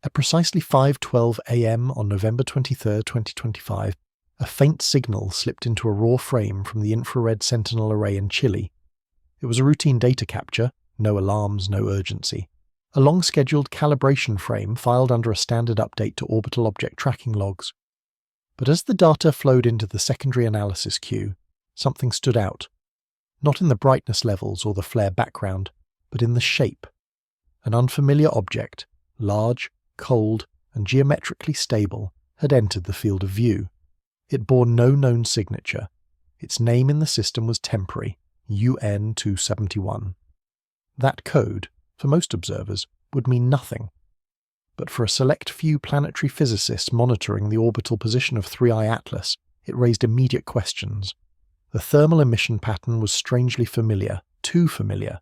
At precisely 5:12 a.m. on November 23, 2025, a faint signal slipped into a raw frame from the infrared Sentinel array in Chile. It was a routine data capture, no alarms, no urgency. A long-scheduled calibration frame filed under a standard update to orbital object tracking logs. But as the data flowed into the secondary analysis queue, something stood out. Not in the brightness levels or the flare background, but in the shape. An unfamiliar object, large, cold, and geometrically stable, had entered the field of view. It bore no known signature. Its name in the system was temporary, UN271. That code, for most observers, would mean nothing. But for a select few planetary physicists monitoring the orbital position of 3I Atlas, it raised immediate questions. The thermal emission pattern was strangely familiar, too familiar.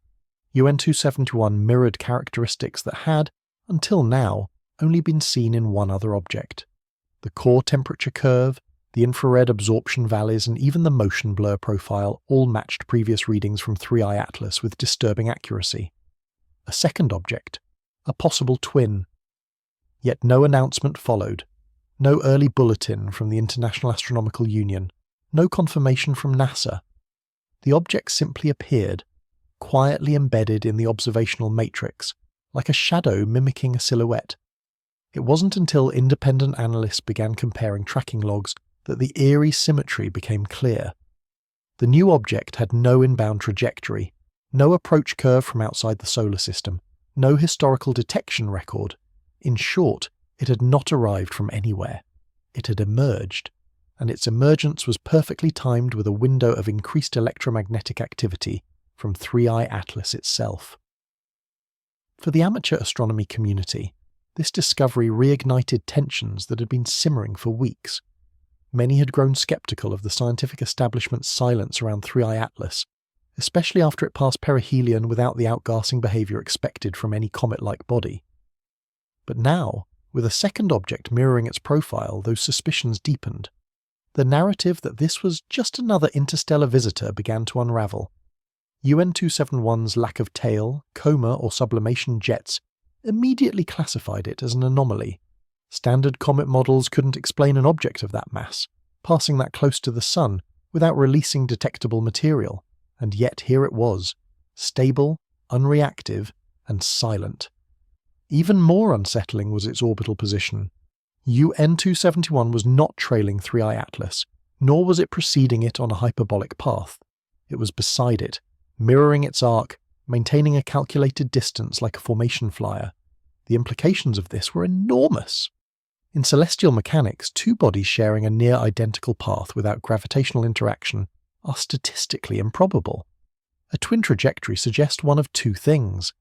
UN271 mirrored characteristics that had, until now, only been seen in one other object. The core temperature curve, the infrared absorption valleys, and even the motion blur profile all matched previous readings from 3I Atlas with disturbing accuracy. A second object, a possible twin. Yet no announcement followed, no early bulletin from the International Astronomical Union, no confirmation from NASA. The object simply appeared, quietly embedded in the observational matrix, like a shadow mimicking a silhouette. It wasn't until independent analysts began comparing tracking logs that the eerie symmetry became clear. The new object had no inbound trajectory, no approach curve from outside the solar system, no historical detection record. In short, it had not arrived from anywhere. It had emerged, and its emergence was perfectly timed with a window of increased electromagnetic activity from 3I Atlas itself. For the amateur astronomy community, this discovery reignited tensions that had been simmering for weeks. Many had grown skeptical of the scientific establishment's silence around 3I Atlas, especially after it passed perihelion without the outgassing behaviour expected from any comet-like body. But now, with a second object mirroring its profile, those suspicions deepened. The narrative that this was just another interstellar visitor began to unravel. UN271's lack of tail, coma, or sublimation jets immediately classified it as an anomaly. Standard comet models couldn't explain an object of that mass, passing that close to the Sun, without releasing detectable material, and yet here it was, stable, unreactive, and silent. Even more unsettling was its orbital position. UN271 was not trailing 3I Atlas, nor was it preceding it on a hyperbolic path. It was beside it, mirroring its arc, maintaining a calculated distance like a formation flyer. The implications of this were enormous. In celestial mechanics, two bodies sharing a near-identical path without gravitational interaction are statistically improbable. A twin trajectory suggests one of two things: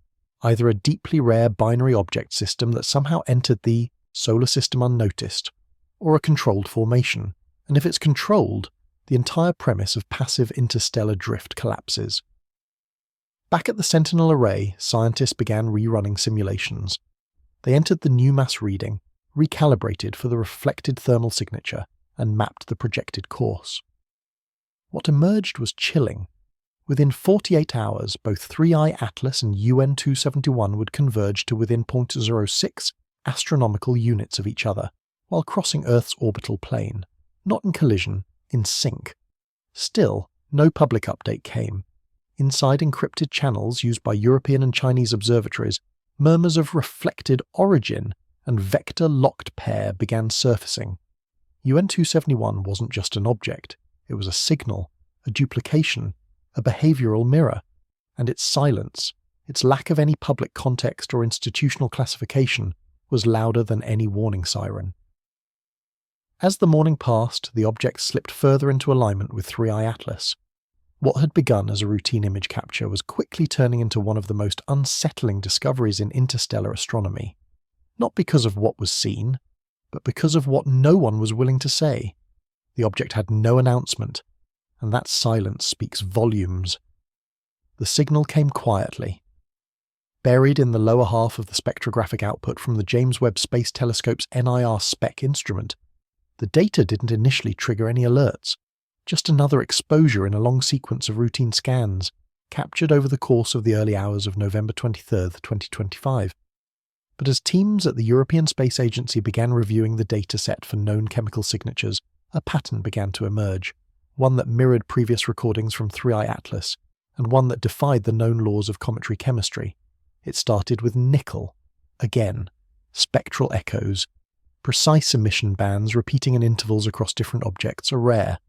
either a deeply rare binary object system that somehow entered the solar system unnoticed, or a controlled formation, and if it's controlled, the entire premise of passive interstellar drift collapses. Back at the Sentinel array, scientists began rerunning simulations. They entered the new mass reading, recalibrated for the reflected thermal signature, and mapped the projected course. What emerged was chilling. Within 48 hours, both 3I Atlas and UN271 would converge to within 0.06 astronomical units of each other, while crossing Earth's orbital plane. Not in collision, in sync. Still, no public update came. Inside encrypted channels used by European and Chinese observatories, murmurs of reflected origin and vector-locked pair began surfacing. UN271 wasn't just an object, it was a signal, a duplication, a behavioral mirror, and its silence, its lack of any public context or institutional classification, was louder than any warning siren. As the morning passed, the object slipped further into alignment with 3I Atlas. What had begun as a routine image capture was quickly turning into one of the most unsettling discoveries in interstellar astronomy. Not because of what was seen, but because of what no one was willing to say. The object had no announcement, and that silence speaks volumes. The signal came quietly. Buried in the lower half of the spectrographic output from the James Webb Space Telescope's NIR SPEC instrument, the data didn't initially trigger any alerts, just another exposure in a long sequence of routine scans, captured over the course of the early hours of November 23, 2025. But as teams at the European Space Agency began reviewing the data set for known chemical signatures, a pattern began to emerge, one that mirrored previous recordings from 3I Atlas, and one that defied the known laws of cometary chemistry. It started with nickel. Again, spectral echoes. Precise emission bands repeating in intervals across different objects are rare.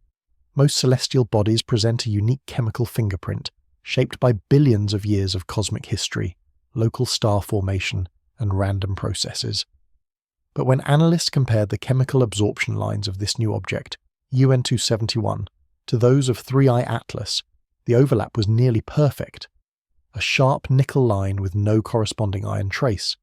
Most celestial bodies present a unique chemical fingerprint, shaped by billions of years of cosmic history, local star formation, and random processes. But when analysts compared the chemical absorption lines of this new object, UN271, to those of 3I Atlas, the overlap was nearly perfect. A sharp nickel line with no corresponding iron trace.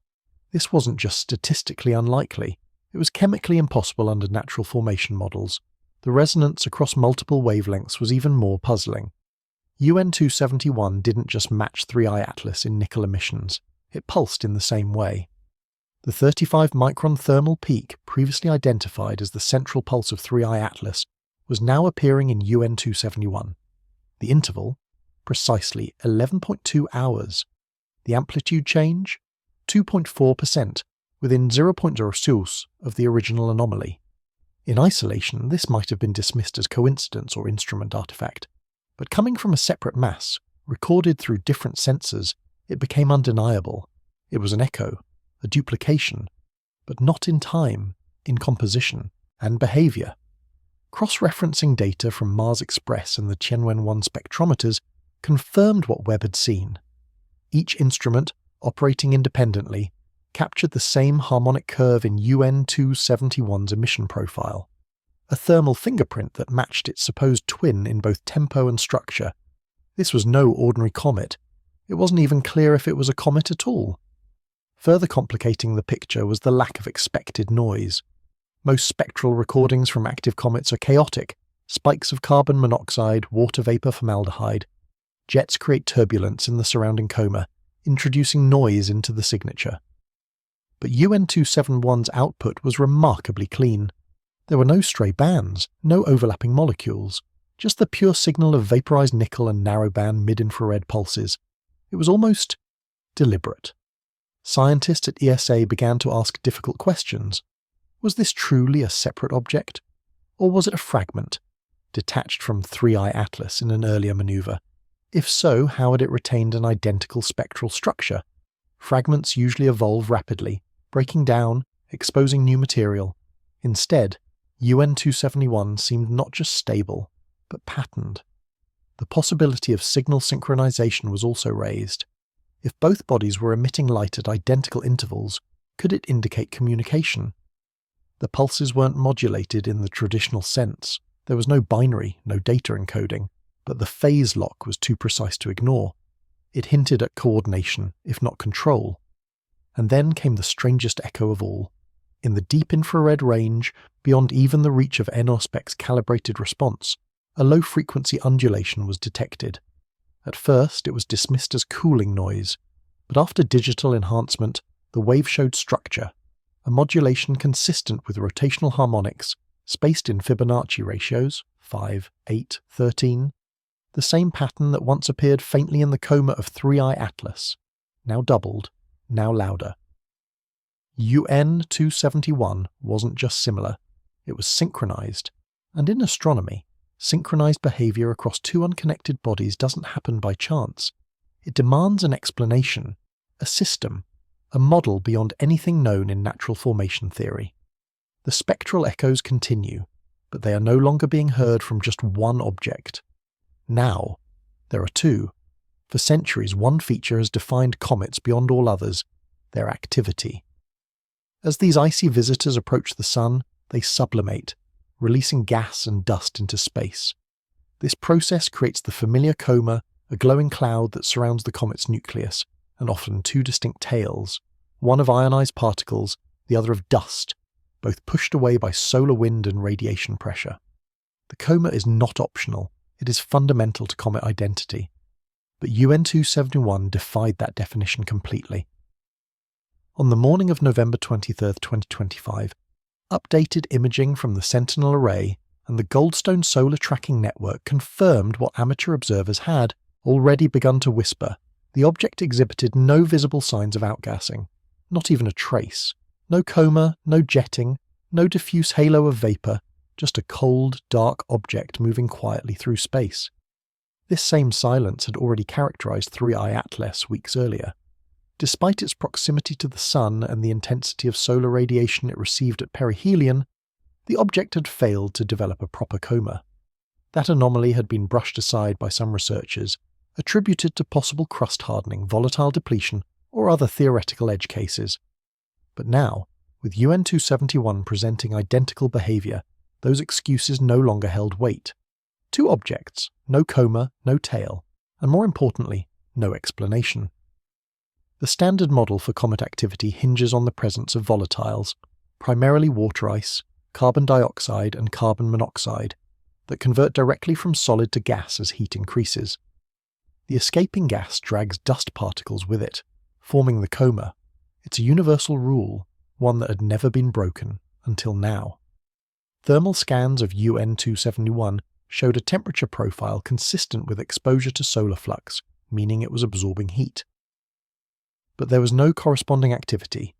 This wasn't just statistically unlikely, it was chemically impossible under natural formation models. The resonance across multiple wavelengths was even more puzzling. UN271 didn't just match 3I Atlas in nickel emissions, it pulsed in the same way. The 35-micron thermal peak, previously identified as the central pulse of 3I Atlas, was now appearing in UN271. The interval? Precisely 11.2 hours. The amplitude change? 2.4%, within 0.06 of the original anomaly. In isolation, this might have been dismissed as coincidence or instrument artifact, but coming from a separate mass, recorded through different sensors, it became undeniable. It was an echo, a duplication, but not in time, in composition, and behavior. Cross-referencing data from Mars Express and the Tianwen-1 spectrometers confirmed what Webb had seen. Each instrument, operating independently, captured the same harmonic curve in UN271's emission profile, a thermal fingerprint that matched its supposed twin in both tempo and structure. This was no ordinary comet. It wasn't even clear if it was a comet at all. Further complicating the picture was the lack of expected noise. Most spectral recordings from active comets are chaotic, spikes of carbon monoxide, water vapor, formaldehyde. Jets create turbulence in the surrounding coma, introducing noise into the signature. But UN271's output was remarkably clean. There were no stray bands, no overlapping molecules, just the pure signal of vaporized nickel and narrowband mid-infrared pulses. It was almost deliberate. Scientists at ESA began to ask difficult questions. Was this truly a separate object? Or was it a fragment, detached from 3I Atlas in an earlier maneuver? If so, how had it retained an identical spectral structure? Fragments usually evolve rapidly, breaking down, exposing new material. Instead, UN271 seemed not just stable, but patterned. The possibility of signal synchronization was also raised. If both bodies were emitting light at identical intervals, could it indicate communication? The pulses weren't modulated in the traditional sense. There was no binary, no data encoding, but the phase lock was too precise to ignore. It hinted at coordination, if not control. And then came the strangest echo of all. In the deep infrared range, beyond even the reach of NORSpec's calibrated response, a low-frequency undulation was detected. At first, it was dismissed as cooling noise, but after digital enhancement, the wave showed structure, a modulation consistent with rotational harmonics, spaced in Fibonacci ratios, 5, 8, 13, the same pattern that once appeared faintly in the coma of 3I Atlas, now doubled, now louder. UN271 wasn't just similar, it was synchronized, and in astronomy, synchronized behavior across two unconnected bodies doesn't happen by chance. It demands an explanation, a system, a model beyond anything known in natural formation theory. The spectral echoes continue, but they are no longer being heard from just one object. Now, there are two. For centuries, one feature has defined comets beyond all others, their activity. As these icy visitors approach the Sun, they sublimate, releasing gas and dust into space. This process creates the familiar coma, a glowing cloud that surrounds the comet's nucleus, and often two distinct tails, one of ionized particles, the other of dust, both pushed away by solar wind and radiation pressure. The coma is not optional, it is fundamental to comet identity. But UN271 defied that definition completely. On the morning of November 23, 2025, updated imaging from the Sentinel Array and the Goldstone Solar Tracking Network confirmed what amateur observers had already begun to whisper. The object exhibited no visible signs of outgassing. Not even a trace. No coma, no jetting, no diffuse halo of vapour, just a cold, dark object moving quietly through space. This same silence had already characterised 3I Atlas weeks earlier. Despite its proximity to the Sun and the intensity of solar radiation it received at perihelion, the object had failed to develop a proper coma. That anomaly had been brushed aside by some researchers, attributed to possible crust hardening, volatile depletion, or other theoretical edge cases. But now, with UN271 presenting identical behaviour, those excuses no longer held weight. Two objects, no coma, no tail, and more importantly, no explanation. The standard model for comet activity hinges on the presence of volatiles, primarily water ice, carbon dioxide and carbon monoxide, that convert directly from solid to gas as heat increases. The escaping gas drags dust particles with it, forming the coma. It's a universal rule, one that had never been broken until now. Thermal scans of UN271 showed a temperature profile consistent with exposure to solar flux, meaning it was absorbing heat. But there was no corresponding activity.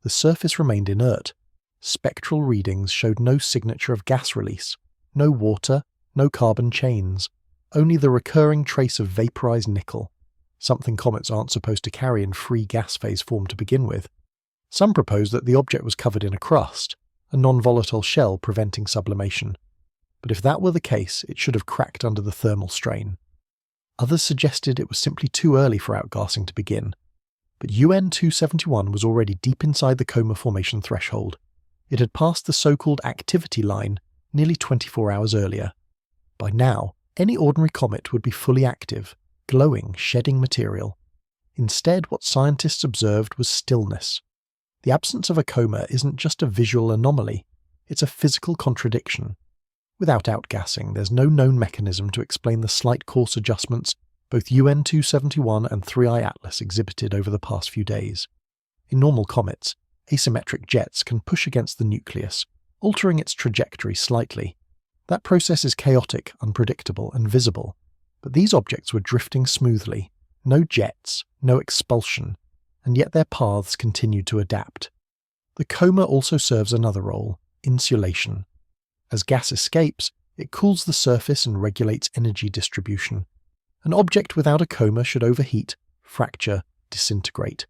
The surface remained inert. Spectral readings showed no signature of gas release, no water, no carbon chains, only the recurring trace of vaporized nickel, something comets aren't supposed to carry in free gas phase form to begin with. Some propose that the object was covered in a crust, a non-volatile shell preventing sublimation. But if that were the case, it should have cracked under the thermal strain. Others suggested it was simply too early for outgassing to begin. But UN271 was already deep inside the coma formation threshold. It had passed the so-called activity line nearly 24 hours earlier. By now, any ordinary comet would be fully active, glowing, shedding material. Instead, what scientists observed was stillness. The absence of a coma isn't just a visual anomaly, it's a physical contradiction. Without outgassing, there's no known mechanism to explain the slight course adjustments both UN271 and 3I Atlas exhibited over the past few days. In normal comets, asymmetric jets can push against the nucleus, altering its trajectory slightly. That process is chaotic, unpredictable, and visible, but these objects were drifting smoothly. No jets, no expulsion, and yet their paths continued to adapt. The coma also serves another role, insulation. As gas escapes, it cools the surface and regulates energy distribution. An object without a coma should overheat, fracture, disintegrate.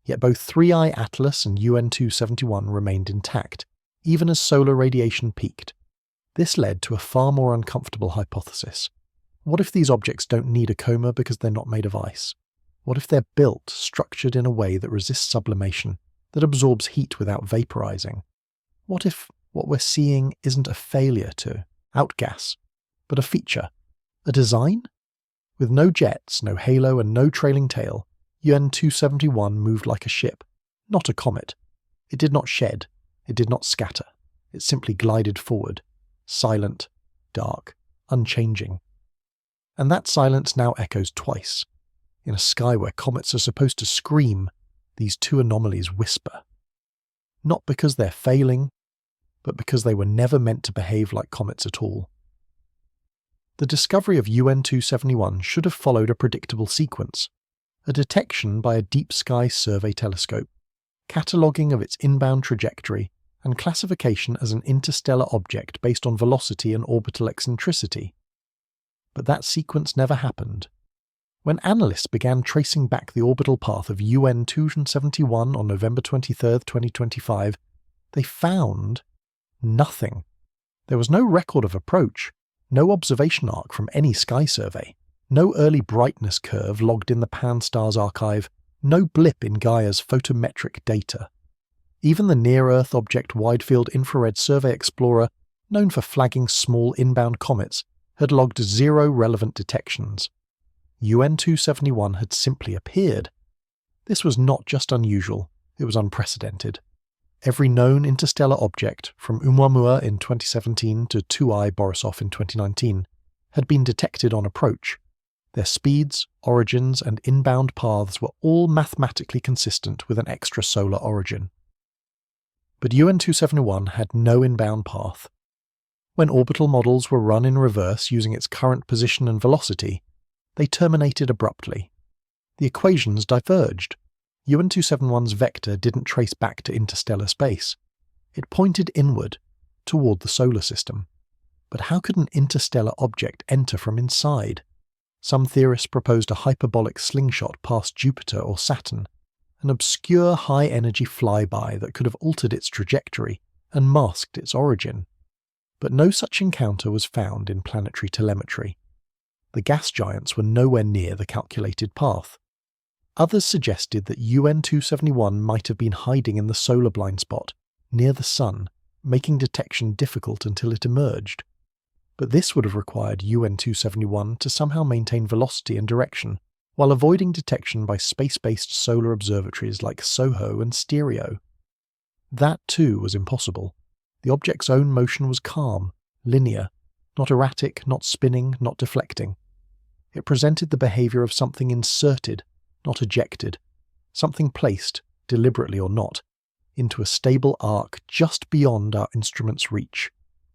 Yet both 3I Atlas and UN271 remained intact, even as solar radiation peaked. This led to a far more uncomfortable hypothesis. What if these objects don't need a coma because they're not made of ice? What if they're built, structured in a way that resists sublimation, that absorbs heat without vaporizing? What if what we're seeing isn't a failure to outgas, but a feature, a design? With no jets, no halo, and no trailing tail, UN271 moved like a ship, not a comet. It did not shed, it did not scatter, it simply glided forward, silent, dark, unchanging. And that silence now echoes twice. In a sky where comets are supposed to scream, these two anomalies whisper. Not because they're failing, but because they were never meant to behave like comets at all. The discovery of UN271 should have followed a predictable sequence. A detection by a deep sky survey telescope, cataloguing of its inbound trajectory, and classification as an interstellar object based on velocity and orbital eccentricity. But that sequence never happened. When analysts began tracing back the orbital path of UN271 on November 23, 2025, they found nothing. There was no record of approach, no observation arc from any sky survey, no early brightness curve logged in the Pan-STARRS archive, no blip in Gaia's photometric data. Even the Near-Earth Object Wide-Field Infrared Survey Explorer, known for flagging small inbound comets, had logged 0 relevant detections. UN271 had simply appeared. This was not just unusual, it was unprecedented. Every known interstellar object, from Oumuamua in 2017 to 2I Borisov in 2019, had been detected on approach. Their speeds, origins, and inbound paths were all mathematically consistent with an extrasolar origin. But UN271 had no inbound path. When orbital models were run in reverse using its current position and velocity, they terminated abruptly. The equations diverged. UN271's vector didn't trace back to interstellar space. It pointed inward, toward the solar system. But how could an interstellar object enter from inside? Some theorists proposed a hyperbolic slingshot past Jupiter or Saturn, an obscure high-energy flyby that could have altered its trajectory and masked its origin. But no such encounter was found in planetary telemetry. The gas giants were nowhere near the calculated path. Others suggested that UN271 might have been hiding in the solar blind spot, near the Sun, making detection difficult until it emerged. But this would have required UN271 to somehow maintain velocity and direction, while avoiding detection by space-based solar observatories like SOHO and Stereo. That too was impossible. The object's own motion was calm, linear, not erratic, not spinning, not deflecting. It presented the behavior of something inserted, not ejected, something placed, deliberately or not, into a stable arc just beyond our instrument's reach,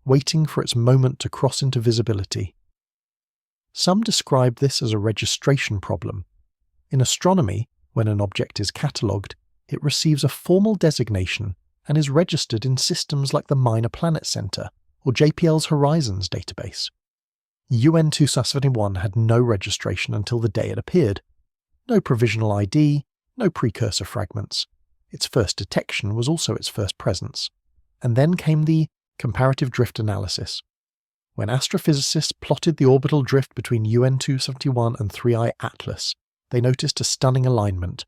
waiting for its moment to cross into visibility. Some describe this as a registration problem. In astronomy, when an object is catalogued, it receives a formal designation and is registered in systems like the Minor Planet Center or JPL's Horizons database. UN271 had no registration until the day it appeared. No provisional ID, no precursor fragments. Its first detection was also its first presence. And then came the comparative drift analysis. When astrophysicists plotted the orbital drift between UN271 and 3I Atlas, they noticed a stunning alignment.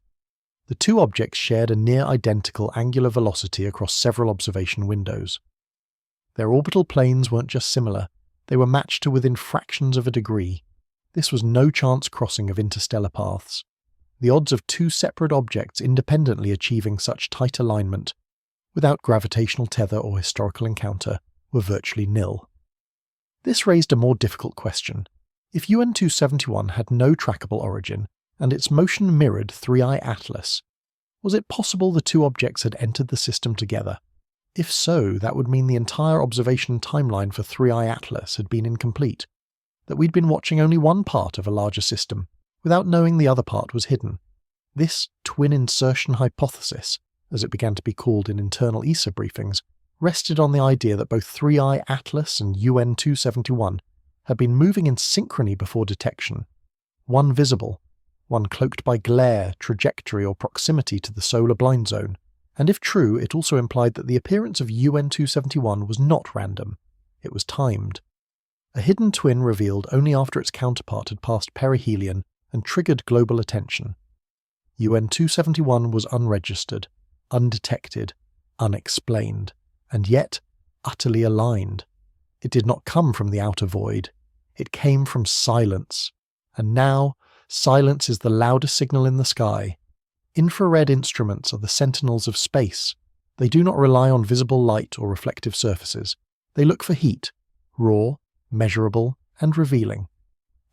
The two objects shared a near-identical angular velocity across several observation windows. Their orbital planes weren't just similar, they were matched to within fractions of a degree. This was no chance crossing of interstellar paths. The odds of two separate objects independently achieving such tight alignment, without gravitational tether or historical encounter, were virtually nil. This raised a more difficult question. If UN271 had no trackable origin, and its motion mirrored 3I Atlas, was it possible the two objects had entered the system together? If so, that would mean the entire observation timeline for 3I Atlas had been incomplete, that we'd been watching only one part of a larger system, without knowing the other part was hidden. This twin insertion hypothesis, as it began to be called in internal ESA briefings, rested on the idea that both 3I Atlas and UN271 had been moving in synchrony before detection, one visible, one cloaked by glare, trajectory or proximity to the solar blind zone, and if true, it also implied that the appearance of UN271 was not random, it was timed. A hidden twin revealed only after its counterpart had passed perihelion and triggered global attention. UN271 was unregistered, undetected, unexplained, and yet utterly aligned. It did not come from the outer void. It came from silence. And now, silence is the loudest signal in the sky. Infrared instruments are the sentinels of space. They do not rely on visible light or reflective surfaces. They look for heat, raw, measurable, and revealing.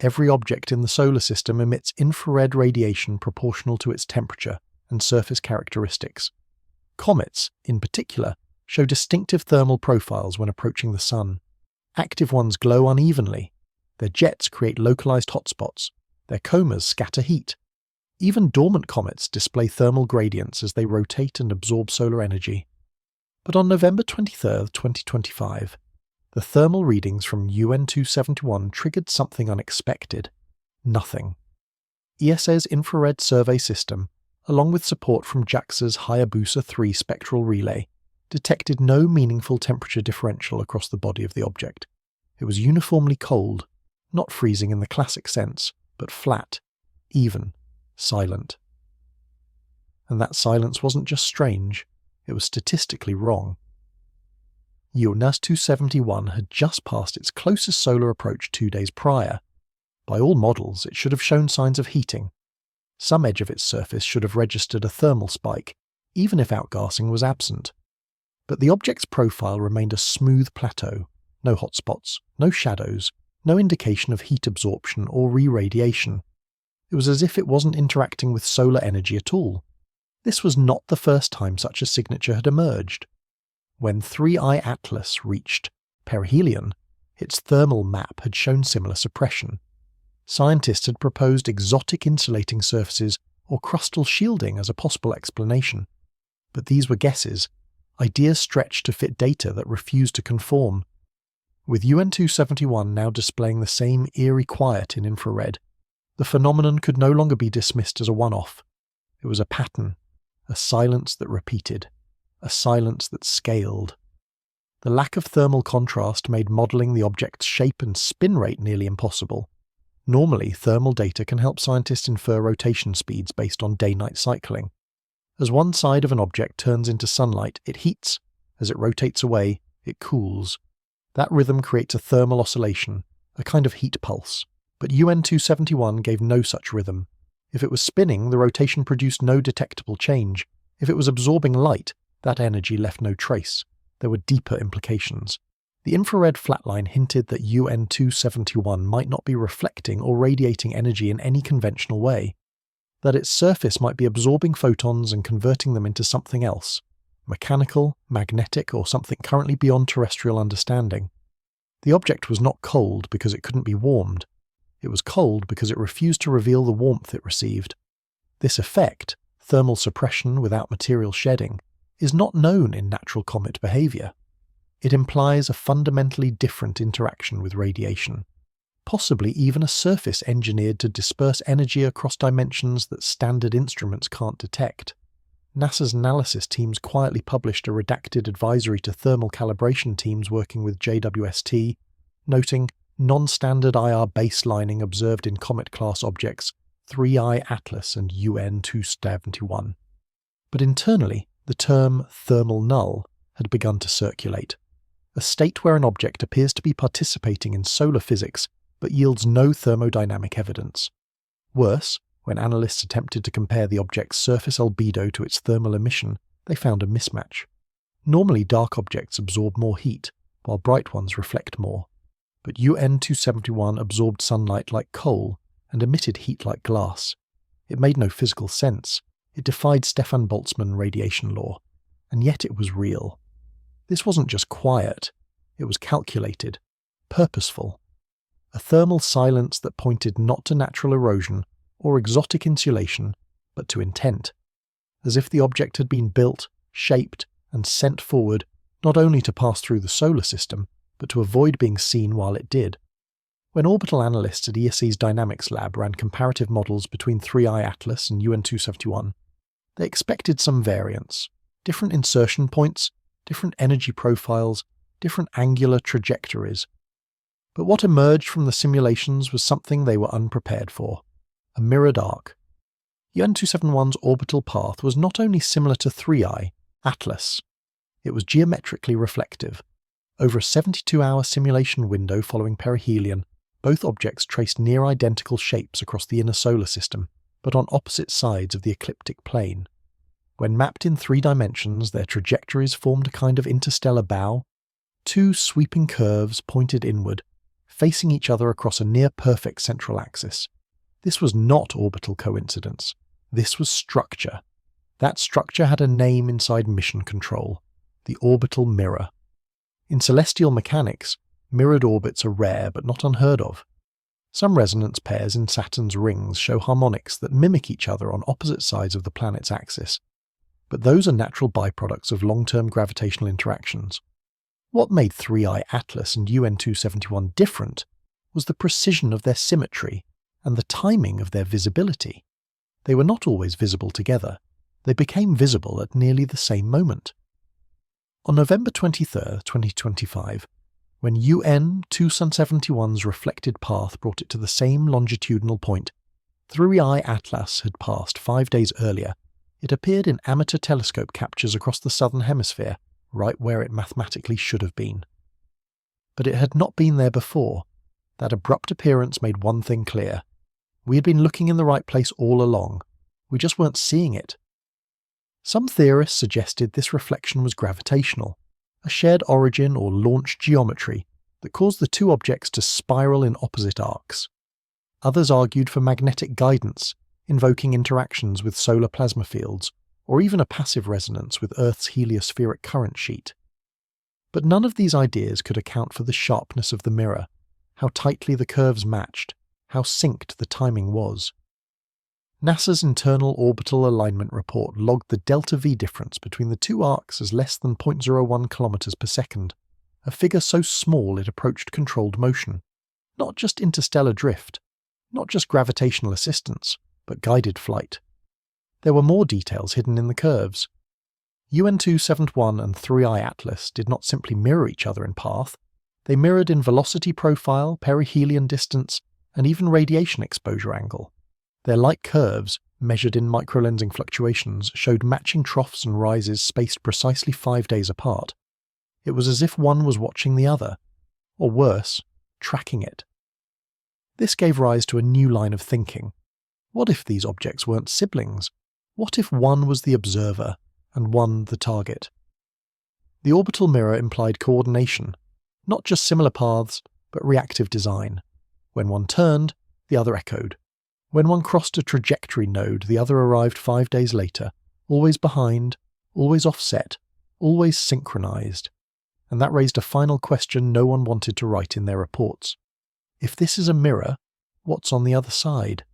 Every object in the solar system emits infrared radiation proportional to its temperature and surface characteristics. Comets, in particular, show distinctive thermal profiles when approaching the Sun. Active ones glow unevenly. Their jets create localized hotspots. Their comas scatter heat. Even dormant comets display thermal gradients as they rotate and absorb solar energy. But on November 23, 2025, the thermal readings from UN271 triggered something unexpected. Nothing. ESA's infrared survey system, along with support from JAXA's Hayabusa 3 spectral relay, detected no meaningful temperature differential across the body of the object. It was uniformly cold, not freezing in the classic sense, but flat, even, silent. And that silence wasn't just strange, it was statistically wrong. UN271 had just passed its closest solar approach 2 days prior. By all models, it should have shown signs of heating. Some edge of its surface should have registered a thermal spike, even if outgassing was absent. But the object's profile remained a smooth plateau, no hotspots, no shadows, no indication of heat absorption or re-radiation. It was as if it wasn't interacting with solar energy at all. This was not the first time such a signature had emerged. When 3I Atlas reached perihelion, its thermal map had shown similar suppression. Scientists had proposed exotic insulating surfaces or crustal shielding as a possible explanation. But these were guesses, ideas stretched to fit data that refused to conform. With UN271 now displaying the same eerie quiet in infrared, the phenomenon could no longer be dismissed as a one-off. It was a pattern, a silence that repeated, a silence that scaled. The lack of thermal contrast made modelling the object's shape and spin rate nearly impossible. Normally, thermal data can help scientists infer rotation speeds based on day-night cycling. As one side of an object turns into sunlight, it heats. As it rotates away, it cools. That rhythm creates a thermal oscillation, a kind of heat pulse. But UN271 gave no such rhythm. If it was spinning, the rotation produced no detectable change. If it was absorbing light, that energy left no trace. There were deeper implications. The infrared flatline hinted that UN271 might not be reflecting or radiating energy in any conventional way, that its surface might be absorbing photons and converting them into something else, mechanical, magnetic, or something currently beyond terrestrial understanding. The object was not cold because it couldn't be warmed. It was cold because it refused to reveal the warmth it received. This effect, thermal suppression without material shedding, is not known in natural comet behavior. It implies a fundamentally different interaction with radiation, possibly even a surface engineered to disperse energy across dimensions that standard instruments can't detect. NASA's analysis teams quietly published a redacted advisory to thermal calibration teams working with JWST, noting non-standard IR baselining observed in comet-class objects 3I Atlas and UN271. But internally, the term thermal null had begun to circulate, a state where an object appears to be participating in solar physics but yields no thermodynamic evidence. Worse, when analysts attempted to compare the object's surface albedo to its thermal emission, they found a mismatch. Normally dark objects absorb more heat, while bright ones reflect more. But UN271 absorbed sunlight like coal and emitted heat like glass. It made no physical sense. It defied Stefan Boltzmann radiation law, and yet it was real. This wasn't just quiet, it was calculated, purposeful. A thermal silence that pointed not to natural erosion or exotic insulation, but to intent, as if the object had been built, shaped, and sent forward not only to pass through the solar system, but to avoid being seen while it did. When orbital analysts at ESA's Dynamics Lab ran comparative models between 3I Atlas and UN271, they expected some variance, different insertion points, different energy profiles, different angular trajectories. But what emerged from the simulations was something they were unprepared for, a mirrored arc. UN271's orbital path was not only similar to 3I, Atlas, it was geometrically reflective. Over a 72-hour simulation window following perihelion, both objects traced near-identical shapes across the inner solar system, but on opposite sides of the ecliptic plane. When mapped in 3 dimensions, their trajectories formed a kind of interstellar bow, 2 sweeping curves pointed inward, facing each other across a near-perfect central axis. This was not orbital coincidence. This was structure. That structure had a name inside mission control, the orbital mirror. In celestial mechanics, mirrored orbits are rare but not unheard of. Some resonance pairs in Saturn's rings show harmonics that mimic each other on opposite sides of the planet's axis, but those are natural byproducts of long-term gravitational interactions. What made 3I Atlas and UN271 different was the precision of their symmetry and the timing of their visibility. They were not always visible together. They became visible at nearly the same moment. On November 23, 2025, when UN271's reflected path brought it to the same longitudinal point 3I Atlas had passed 5 days earlier, it appeared in amateur telescope captures across the southern hemisphere, right where it mathematically should have been. But it had not been there before. That abrupt appearance made one thing clear. We had been looking in the right place all along. We just weren't seeing it. Some theorists suggested this reflection was gravitational, a shared origin or launch geometry that caused the 2 objects to spiral in opposite arcs. Others argued for magnetic guidance, invoking interactions with solar plasma fields, or even a passive resonance with Earth's heliospheric current sheet. But none of these ideas could account for the sharpness of the mirror, how tightly the curves matched, how synced the timing was. NASA's internal orbital alignment report logged the delta-v difference between the two arcs as less than 0.01 kilometers per second, a figure so small it approached controlled motion. Not just interstellar drift, not just gravitational assistance, but guided flight. There were more details hidden in the curves. UN271 and 3I Atlas did not simply mirror each other in path, they mirrored in velocity profile, perihelion distance, and even radiation exposure angle. Their light curves, measured in microlensing fluctuations, showed matching troughs and rises spaced precisely 5 days apart. It was as if one was watching the other, or worse, tracking it. This gave rise to a new line of thinking. What if these objects weren't siblings? What if one was the observer and one the target? The orbital mirror implied coordination, not just similar paths, but reactive design. When one turned, the other echoed. When one crossed a trajectory node, the other arrived 5 days later, always behind, always offset, always synchronized. And that raised a final question no one wanted to write in their reports. If this is a mirror, what's on the other side?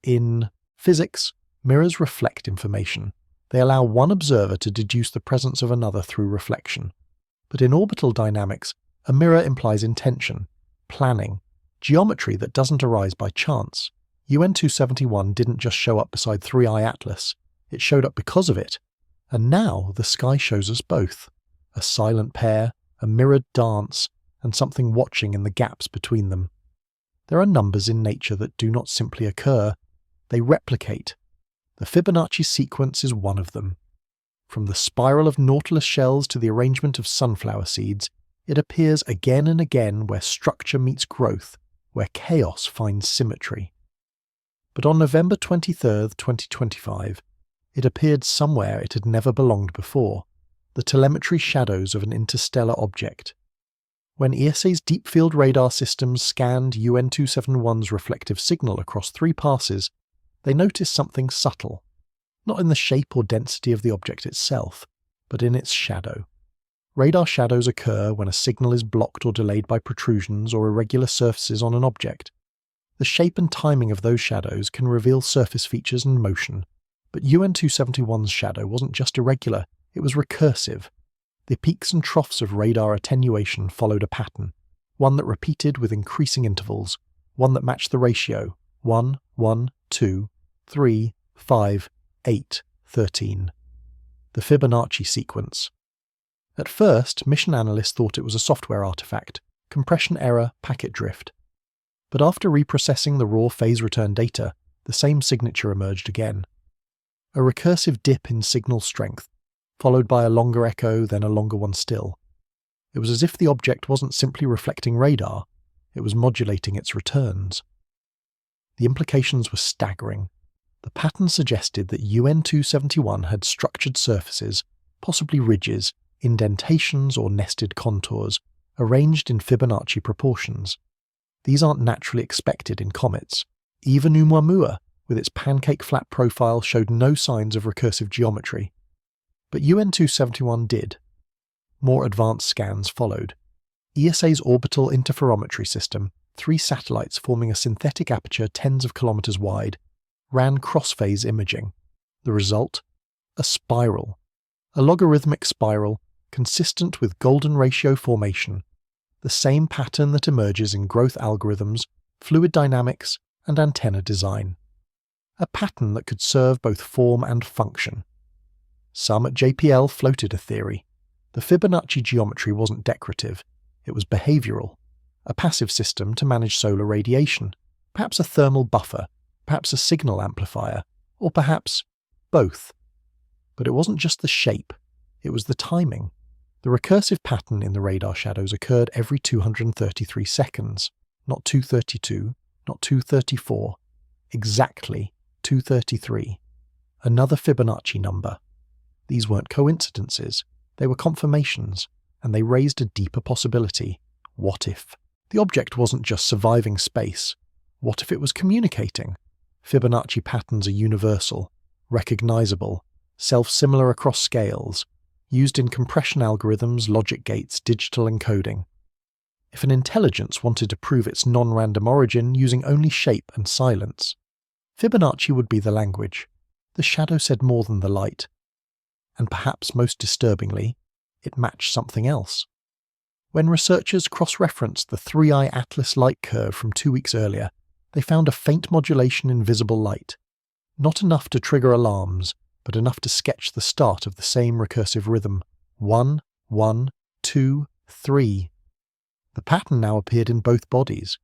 In physics, mirrors reflect information. They allow one observer to deduce the presence of another through reflection. But in orbital dynamics, a mirror implies intention, planning, geometry that doesn't arise by chance. UN271 didn't just show up beside 3I Atlas, it showed up because of it. And now the sky shows us both. A silent pair, a mirrored dance, and something watching in the gaps between them. There are numbers in nature that do not simply occur, they replicate. The Fibonacci sequence is one of them. From the spiral of nautilus shells to the arrangement of sunflower seeds, it appears again and again where structure meets growth, where chaos finds symmetry. But on November 23, 2025, it appeared somewhere it had never belonged before, the telemetry shadows of an interstellar object. When ESA's deep field radar systems scanned UN271's reflective signal across 3 passes, they noticed something subtle, not in the shape or density of the object itself, but in its shadow. Radar shadows occur when a signal is blocked or delayed by protrusions or irregular surfaces on an object. The shape and timing of those shadows can reveal surface features and motion, but UN271's shadow wasn't just irregular, it was recursive. The peaks and troughs of radar attenuation followed a pattern, one that repeated with increasing intervals, one that matched the ratio 1, 1, 2, 3, 5, 8, 13. The Fibonacci sequence. At first, mission analysts thought it was a software artifact, compression error, packet drift. But after reprocessing the raw phase return data, the same signature emerged again. A recursive dip in signal strength, followed by a longer echo, then a longer one still. It was as if the object wasn't simply reflecting radar, it was modulating its returns. The implications were staggering. The pattern suggested that UN271 had structured surfaces, possibly ridges, indentations or nested contours, arranged in Fibonacci proportions. These aren't naturally expected in comets. Even Oumuamua, with its pancake-flat profile, showed no signs of recursive geometry. But UN271 did. More advanced scans followed. ESA's orbital interferometry system, 3 satellites forming a synthetic aperture tens of kilometers wide, ran cross-phase imaging. The result? A spiral. A logarithmic spiral, consistent with golden ratio formation, the same pattern that emerges in growth algorithms, fluid dynamics, and antenna design. A pattern that could serve both form and function. Some at JPL floated a theory. The Fibonacci geometry wasn't decorative, it was behavioral, a passive system to manage solar radiation, perhaps a thermal buffer, perhaps a signal amplifier, or perhaps both. But it wasn't just the shape, it was the timing. The recursive pattern in the radar shadows occurred every 233 seconds, not 232, not 234, exactly 233. Another Fibonacci number. These weren't coincidences, they were confirmations, and they raised a deeper possibility. What if? The object wasn't just surviving space. What if it was communicating? Fibonacci patterns are universal, recognizable, self-similar across scales, used in compression algorithms, logic gates, digital encoding. If an intelligence wanted to prove its non-random origin using only shape and silence, Fibonacci would be the language. The shadow said more than the light. And perhaps most disturbingly, it matched something else. When researchers cross-referenced the 3i Atlas light curve from 2 weeks earlier, they found a faint modulation in visible light. Not enough to trigger alarms, but enough to sketch the start of the same recursive rhythm. 1, 1, 2, 3. The pattern now appeared in both bodies.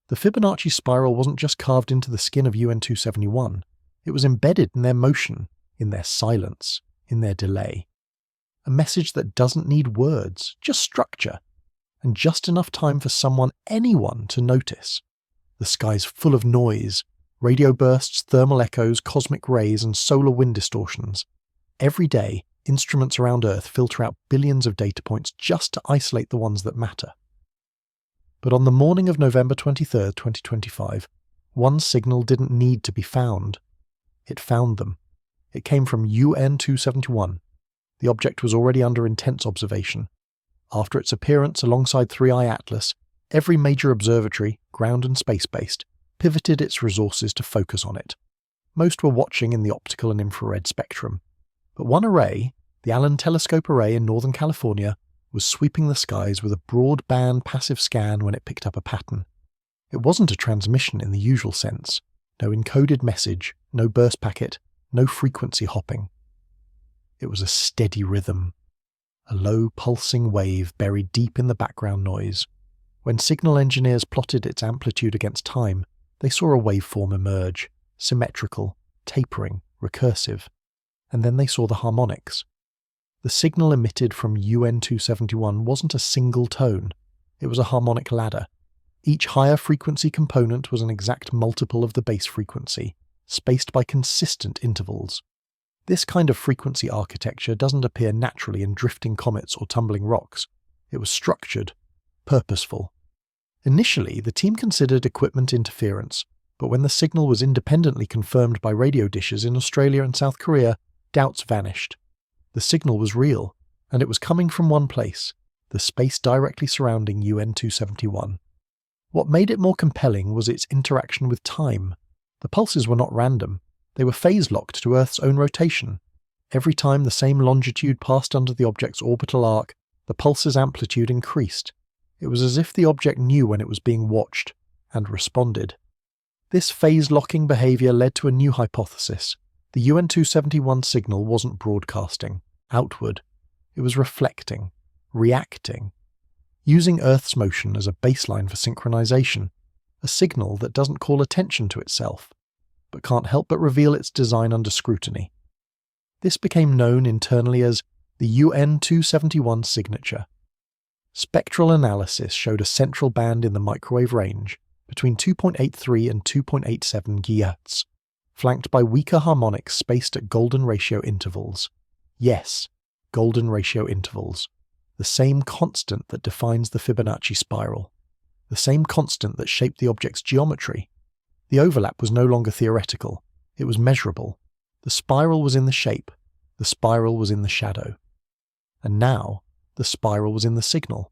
The Fibonacci spiral wasn't just carved into the skin of UN271, it was embedded in their motion, in their silence, in their delay. A message that doesn't need words, just structure, and just enough time for anyone to notice. The sky's full of noise, radio bursts, thermal echoes, cosmic rays, and solar wind distortions. Every day, instruments around Earth filter out billions of data points just to isolate the ones that matter. But on the morning of November 23, 2025, one signal didn't need to be found. It found them. It came from UN271. The object was already under intense observation. After its appearance alongside 3i Atlas, every major observatory, ground and space-based, pivoted its resources to focus on it. Most were watching in the optical and infrared spectrum. But one array, the Allen Telescope Array in Northern California, was sweeping the skies with a broadband passive scan when it picked up a pattern. It wasn't a transmission in the usual sense. No encoded message, no burst packet, no frequency hopping. It was a steady rhythm. A low pulsing wave buried deep in the background noise. When signal engineers plotted its amplitude against time, they saw a waveform emerge, symmetrical, tapering, recursive. And then they saw the harmonics. The signal emitted from UN271 wasn't a single tone, it was a harmonic ladder. Each higher frequency component was an exact multiple of the base frequency, spaced by consistent intervals. This kind of frequency architecture doesn't appear naturally in drifting comets or tumbling rocks. It was structured, purposeful. Initially, the team considered equipment interference, but when the signal was independently confirmed by radio dishes in Australia and South Korea, doubts vanished. The signal was real, and it was coming from one place, the space directly surrounding UN271. What made it more compelling was its interaction with time. The pulses were not random. They were phase-locked to Earth's own rotation. Every time the same longitude passed under the object's orbital arc, the pulse's amplitude increased. It was as if the object knew when it was being watched, and responded. This phase-locking behavior led to a new hypothesis. The UN271 signal wasn't broadcasting, outward. It was reflecting, reacting. Using Earth's motion as a baseline for synchronization, a signal that doesn't call attention to itself, but can't help but reveal its design under scrutiny. This became known internally as the UN271 signature. Spectral analysis showed a central band in the microwave range, between 2.83 and 2.87 GHz, flanked by weaker harmonics spaced at golden ratio intervals. Yes, golden ratio intervals. The same constant that defines the Fibonacci spiral. The same constant that shaped the object's geometry. The overlap was no longer theoretical. It was measurable. The spiral was in the shape. The spiral was in the shadow. And now, the spiral was in the signal.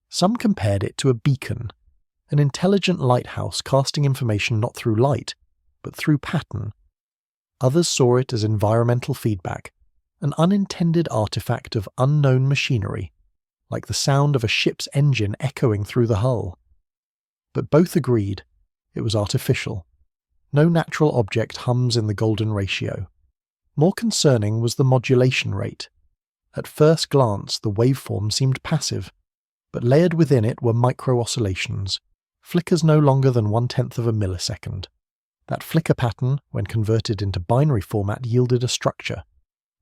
Some compared it to a beacon, an intelligent lighthouse casting information not through light, but through pattern. Others saw it as environmental feedback, an unintended artifact of unknown machinery, like the sound of a ship's engine echoing through the hull. But both agreed it was artificial. No natural object hums in the golden ratio. More concerning was the modulation rate. At first glance, the waveform seemed passive, but layered within it were micro-oscillations, flickers no longer than 1/10 of a millisecond. That flicker pattern, when converted into binary format, yielded a structure.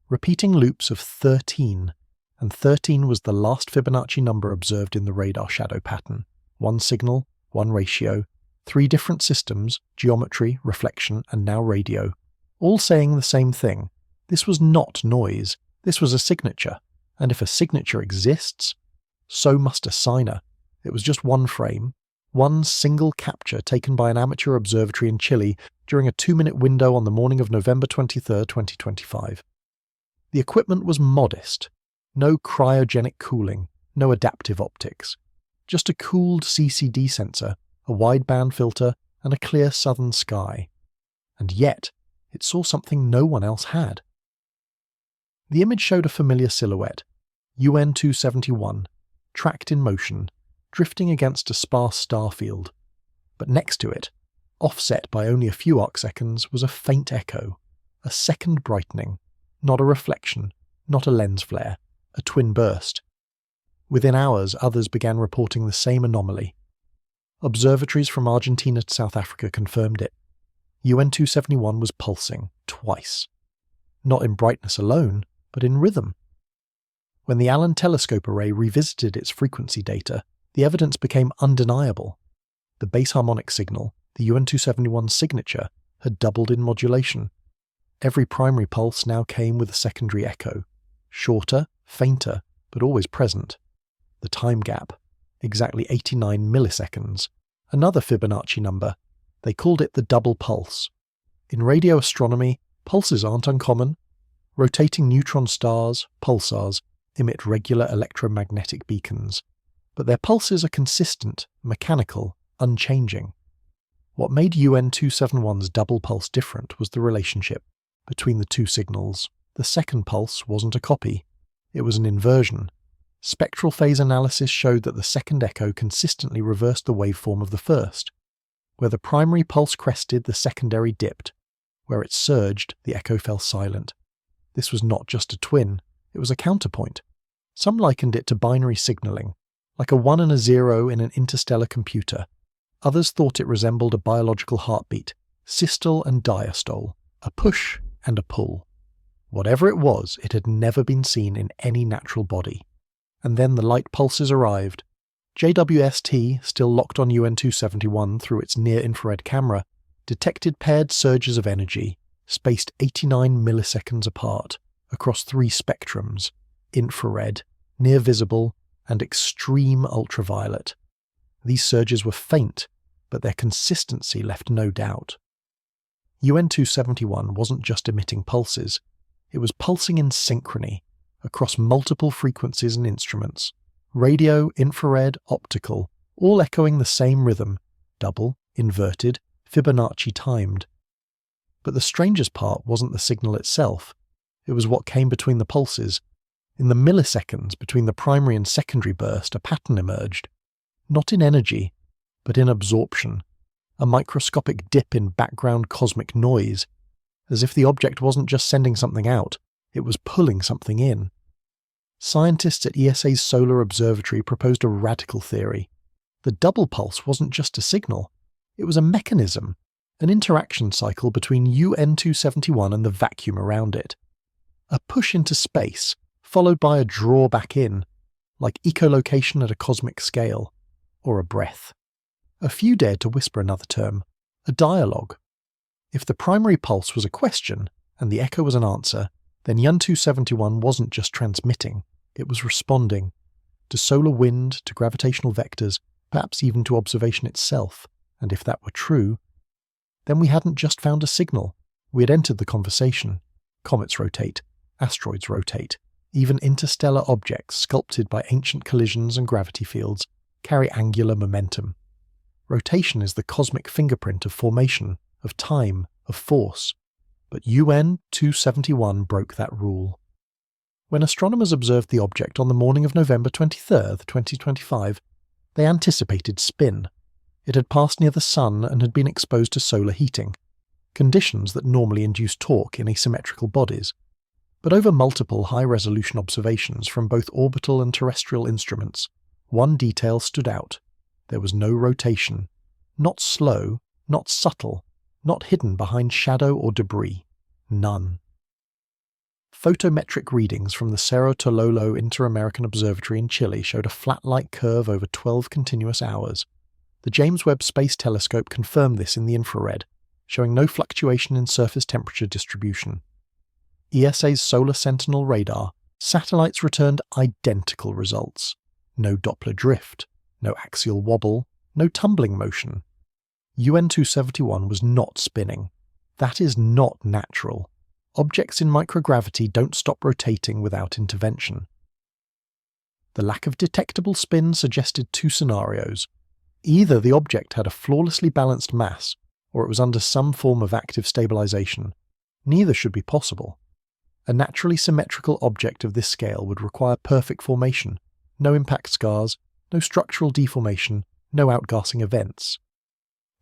Repeating loops of 13, and 13 was the last Fibonacci number observed in the radar shadow pattern. One signal, one ratio, 3 different systems, geometry, reflection, and now radio, all saying the same thing. This was not noise, this was a signature, and if a signature exists, so must a signer. It was just one frame, one single capture taken by an amateur observatory in Chile during a 2-minute window on the morning of November 23, 2025. The equipment was modest. No cryogenic cooling, no adaptive optics. Just a cooled CCD sensor, a wideband filter, and a clear southern sky. and yet it saw something no one else had. The image showed a familiar silhouette, UN271, tracked in motion, drifting against a sparse star field. But next to it, offset by only a few arcseconds, was a faint echo, a second brightening, not a reflection, not a lens flare, a twin burst. Within hours, others began reporting the same anomaly. Observatories from Argentina to South Africa confirmed it. UN271 was pulsing twice. Not in brightness alone, but in rhythm. When the Allen telescope array revisited its frequency data, the evidence became undeniable. The base harmonic signal, the UN271 signature, had doubled in modulation. Every primary pulse now came with a secondary echo. Shorter, fainter, but always present. The time gap, exactly 89 milliseconds. Another Fibonacci number. They called it the double pulse. In radio astronomy, pulses aren't uncommon. Rotating neutron stars, pulsars, emit regular electromagnetic beacons. But their pulses are consistent, mechanical, unchanging. What made UN271's double pulse different was the relationship between the two signals. The second pulse wasn't a copy. It was an inversion. Spectral phase analysis showed that the second echo consistently reversed the waveform of the first. Where the primary pulse crested, the secondary dipped. Where it surged, the echo fell silent. This was not just a twin, it was a counterpoint. Some likened it to binary signaling, like a 1 and a 0 in an interstellar computer. Others thought it resembled a biological heartbeat, systole and diastole, a push and a pull. Whatever it was, it had never been seen in any natural body. And then the light pulses arrived. JWST, still locked on UN271 through its near-infrared camera, detected paired surges of energy, spaced 89 milliseconds apart, across 3 spectrums: infrared, near-visible, and extreme ultraviolet. These surges were faint, but their consistency left no doubt. UN271 wasn't just emitting pulses, it was pulsing in synchrony, across multiple frequencies and instruments, radio, infrared, optical, all echoing the same rhythm, double, inverted, Fibonacci timed. But the strangest part wasn't the signal itself, it was what came between the pulses. In the milliseconds between the primary and secondary burst, a pattern emerged. Not in energy, but in absorption, a microscopic dip in background cosmic noise, as if the object wasn't just sending something out, it was pulling something in. Scientists at ESA's Solar Observatory proposed a radical theory. The double pulse wasn't just a signal, it was a mechanism, an interaction cycle between UN271 and the vacuum around it. A push into space, followed by a draw back in, like echolocation at a cosmic scale, or a breath. A few dared to whisper another term, a dialogue. If the primary pulse was a question, and the echo was an answer, then UN271 wasn't just transmitting, it was responding. To solar wind, to gravitational vectors, perhaps even to observation itself, and if that were true, then we hadn't just found a signal, we had entered the conversation. Comets rotate, asteroids rotate, even interstellar objects sculpted by ancient collisions and gravity fields carry angular momentum. Rotation is the cosmic fingerprint of formation, of time, of force. But UN271 broke that rule. When astronomers observed the object on the morning of November 23, 2025, they anticipated spin. It had passed near the Sun and had been exposed to solar heating, conditions that normally induce torque in asymmetrical bodies. But over multiple high-resolution observations from both orbital and terrestrial instruments, one detail stood out. There was no rotation. Not slow, not subtle, not hidden behind shadow or debris. None. Photometric readings from the Cerro Tololo Inter-American Observatory in Chile showed a flat-like curve over 12 continuous hours. The James Webb Space Telescope confirmed this in the infrared, showing no fluctuation in surface temperature distribution. ESA's Solar Sentinel radar, satellites returned identical results. No Doppler drift, no axial wobble, no tumbling motion. UN271 was not spinning. That is not natural. Objects in microgravity don't stop rotating without intervention. The lack of detectable spin suggested 2 scenarios. Either the object had a flawlessly balanced mass, or it was under some form of active stabilization. Neither should be possible. A naturally symmetrical object of this scale would require perfect formation, no impact scars, no structural deformation, no outgassing events.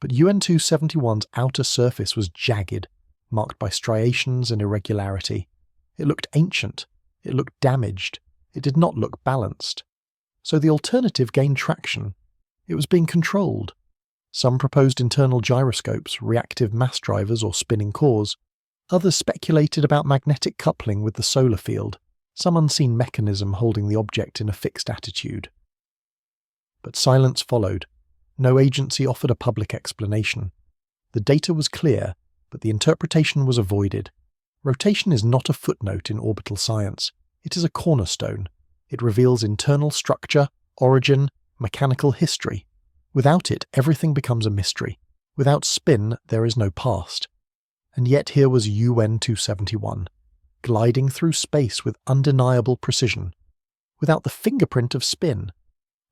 But UN271's outer surface was jagged, marked by striations and irregularity. It looked ancient. It looked damaged. It did not look balanced. So the alternative gained traction. It was being controlled. Some proposed internal gyroscopes, reactive mass drivers, or spinning cores. Others speculated about magnetic coupling with the solar field, some unseen mechanism holding the object in a fixed attitude. But silence followed. No agency offered a public explanation. The data was clear, but the interpretation was avoided. Rotation is not a footnote in orbital science. It is a cornerstone. It reveals internal structure, origin, mechanical history. Without it, everything becomes a mystery. Without spin, there is no past. And yet here was UN271, gliding through space with undeniable precision, without the fingerprint of spin.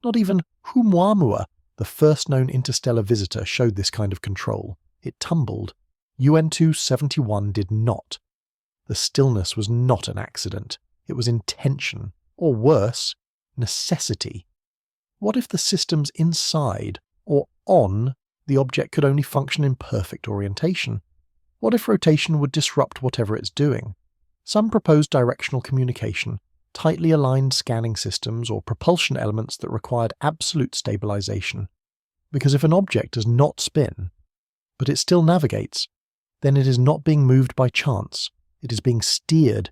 Not even Oumuamua, the first known interstellar visitor, showed this kind of control. It tumbled. UN271 did not. The stillness was not an accident. It was intention, or worse, necessity. What if the systems inside, or on, the object could only function in perfect orientation? What if rotation would disrupt whatever it's doing? Some proposed directional communication, tightly aligned scanning systems, or propulsion elements that required absolute stabilization. Because if an object does not spin, but it still navigates, then it is not being moved by chance, it is being steered.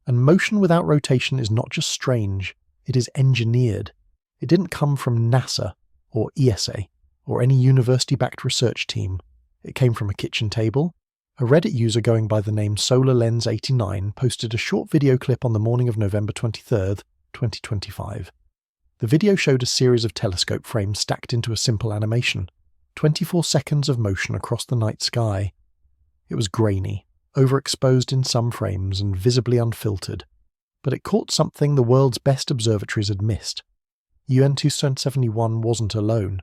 And motion without rotation is not just strange, it is engineered. It didn't come from NASA, or ESA, or any university-backed research team. It came from a kitchen table. A Reddit user going by the name SolarLens89 posted a short video clip on the morning of November 23rd, 2025. The video showed a series of telescope frames stacked into a simple animation, 24 seconds of motion across the night sky. It was grainy, overexposed in some frames and visibly unfiltered, but it caught something the world's best observatories had missed. UN271 wasn't alone.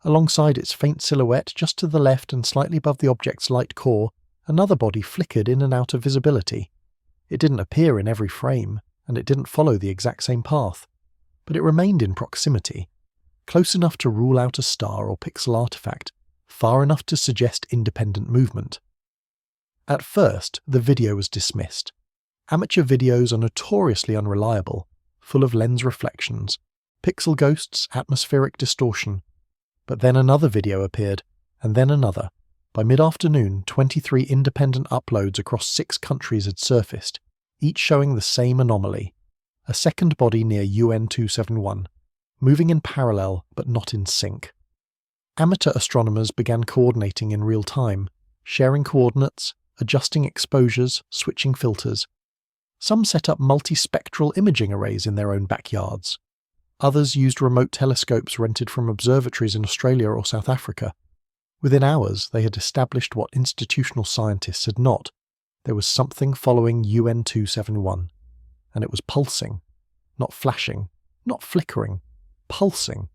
Alongside its faint silhouette just to the left and slightly above the object's light core, another body flickered in and out of visibility. It didn't appear in every frame, and it didn't follow the exact same path, but it remained in proximity, close enough to rule out a star or pixel artifact, far enough to suggest independent movement. At first, the video was dismissed. Amateur videos are notoriously unreliable, full of lens reflections, pixel ghosts, atmospheric distortion. But then another video appeared, and then another. By mid-afternoon, 23 independent uploads across 6 countries had surfaced, each showing the same anomaly. A second body near UN271, moving in parallel but not in sync. Amateur astronomers began coordinating in real time, sharing coordinates, adjusting exposures, switching filters. Some set up multi-spectral imaging arrays in their own backyards. Others used remote telescopes rented from observatories in Australia or South Africa. Within hours, they had established what institutional scientists had not. There was something following UN271, and it was pulsing, not flashing, not flickering, pulsing.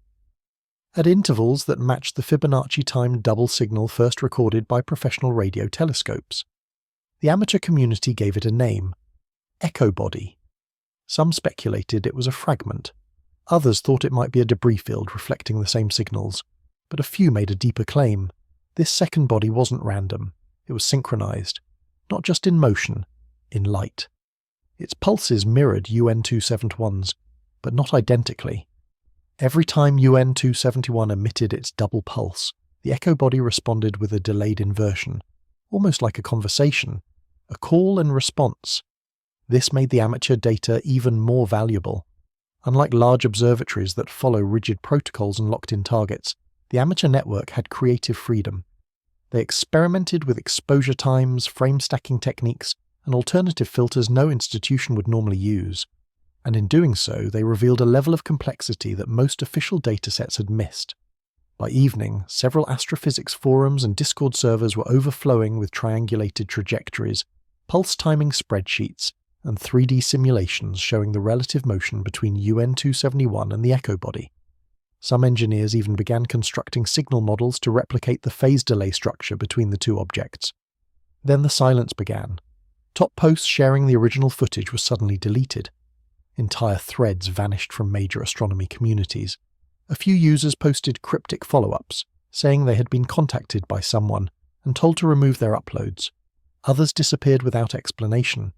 At intervals that matched the Fibonacci timed double signal first recorded by professional radio telescopes. The amateur community gave it a name, echo body. Some speculated it was a fragment. Others thought it might be a debris field reflecting the same signals, but a few made a deeper claim. This second body wasn't random, it was synchronized, not just in motion, in light. Its pulses mirrored UN271's, but not identically. Every time UN271 emitted its double pulse, the echo body responded with a delayed inversion, almost like a conversation, a call and response. This made the amateur data even more valuable. Unlike large observatories that follow rigid protocols and locked-in targets, the amateur network had creative freedom. They experimented with exposure times, frame stacking techniques, and alternative filters no institution would normally use. And in doing so, they revealed a level of complexity that most official datasets had missed. By evening, several astrophysics forums and Discord servers were overflowing with triangulated trajectories, pulse timing spreadsheets, and 3D simulations showing the relative motion between UN271 and the echo body. Some engineers even began constructing signal models to replicate the phase delay structure between the two objects. Then the silence began. Top posts sharing the original footage were suddenly deleted. Entire threads vanished from major astronomy communities. A few users posted cryptic follow-ups, saying they had been contacted by someone and told to remove their uploads. Others disappeared without explanation.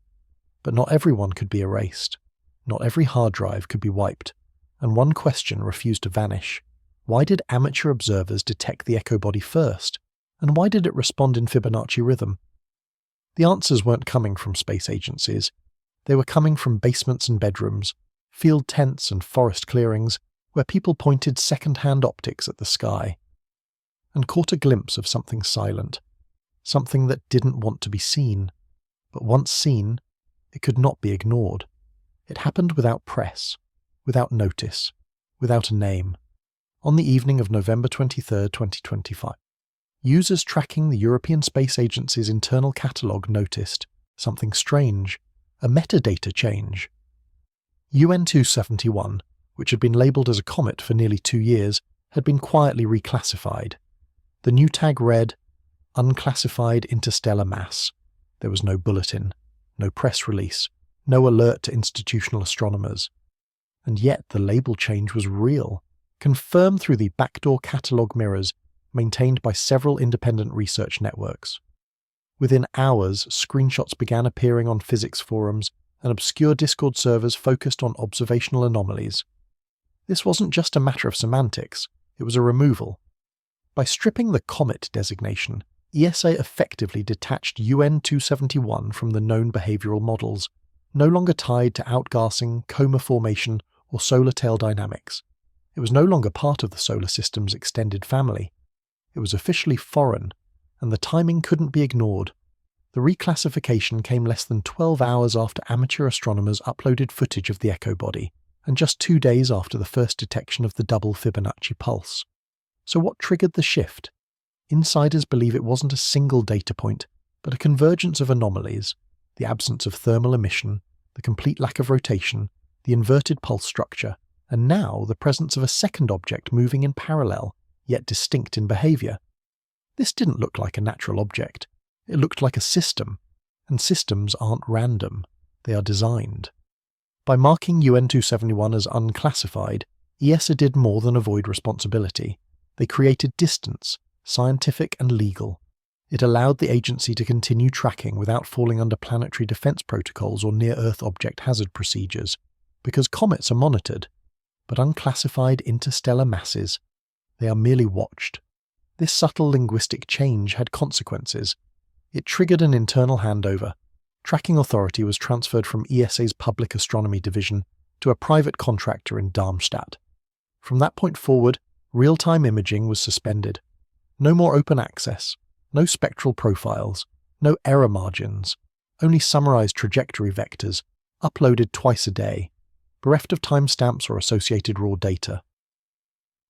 But not everyone could be erased. Not every hard drive could be wiped. And one question refused to vanish. Why did amateur observers detect the echo body first? And why did it respond in Fibonacci rhythm? The answers weren't coming from space agencies. They were coming from basements and bedrooms, field tents and forest clearings, where people pointed second-hand optics at the sky and caught a glimpse of something silent, something that didn't want to be seen. But once seen, it could not be ignored. It happened without press, without notice, without a name. On the evening of November 23, 2025, users tracking the European Space Agency's internal catalogue noticed something strange, a metadata change. UN271, which had been labelled as a comet for nearly 2 years, had been quietly reclassified. The new tag read, Unclassified Interstellar Mass. There was no bulletin, no press release, no alert to institutional astronomers. And yet the label change was real, confirmed through the backdoor catalogue mirrors maintained by several independent research networks. Within hours, screenshots began appearing on physics forums, and obscure Discord servers focused on observational anomalies. This wasn't just a matter of semantics, it was a removal. By stripping the comet designation, ESA effectively detached UN271 from the known behavioral models, no longer tied to outgassing, coma formation, or solar tail dynamics. It was no longer part of the solar system's extended family. It was officially foreign, and the timing couldn't be ignored. The reclassification came less than 12 hours after amateur astronomers uploaded footage of the echo body, and just 2 days after the first detection of the double Fibonacci pulse. So what triggered the shift? Insiders believe it wasn't a single data point, but a convergence of anomalies: the absence of thermal emission, the complete lack of rotation, the inverted pulse structure, and now the presence of a second object moving in parallel, yet distinct in behaviour. This didn't look like a natural object. It looked like a system, and systems aren't random, they are designed. By marking UN271 as unclassified, ESA did more than avoid responsibility. They created distance, scientific and legal. It allowed the agency to continue tracking without falling under planetary defense protocols or near-Earth object hazard procedures, because comets are monitored, but unclassified interstellar masses, they are merely watched. This subtle linguistic change had consequences. It triggered an internal handover. Tracking authority was transferred from ESA's Public Astronomy Division to a private contractor in Darmstadt. From that point forward, real-time imaging was suspended. No more open access, no spectral profiles, no error margins, only summarized trajectory vectors, uploaded twice a day, bereft of timestamps or associated raw data.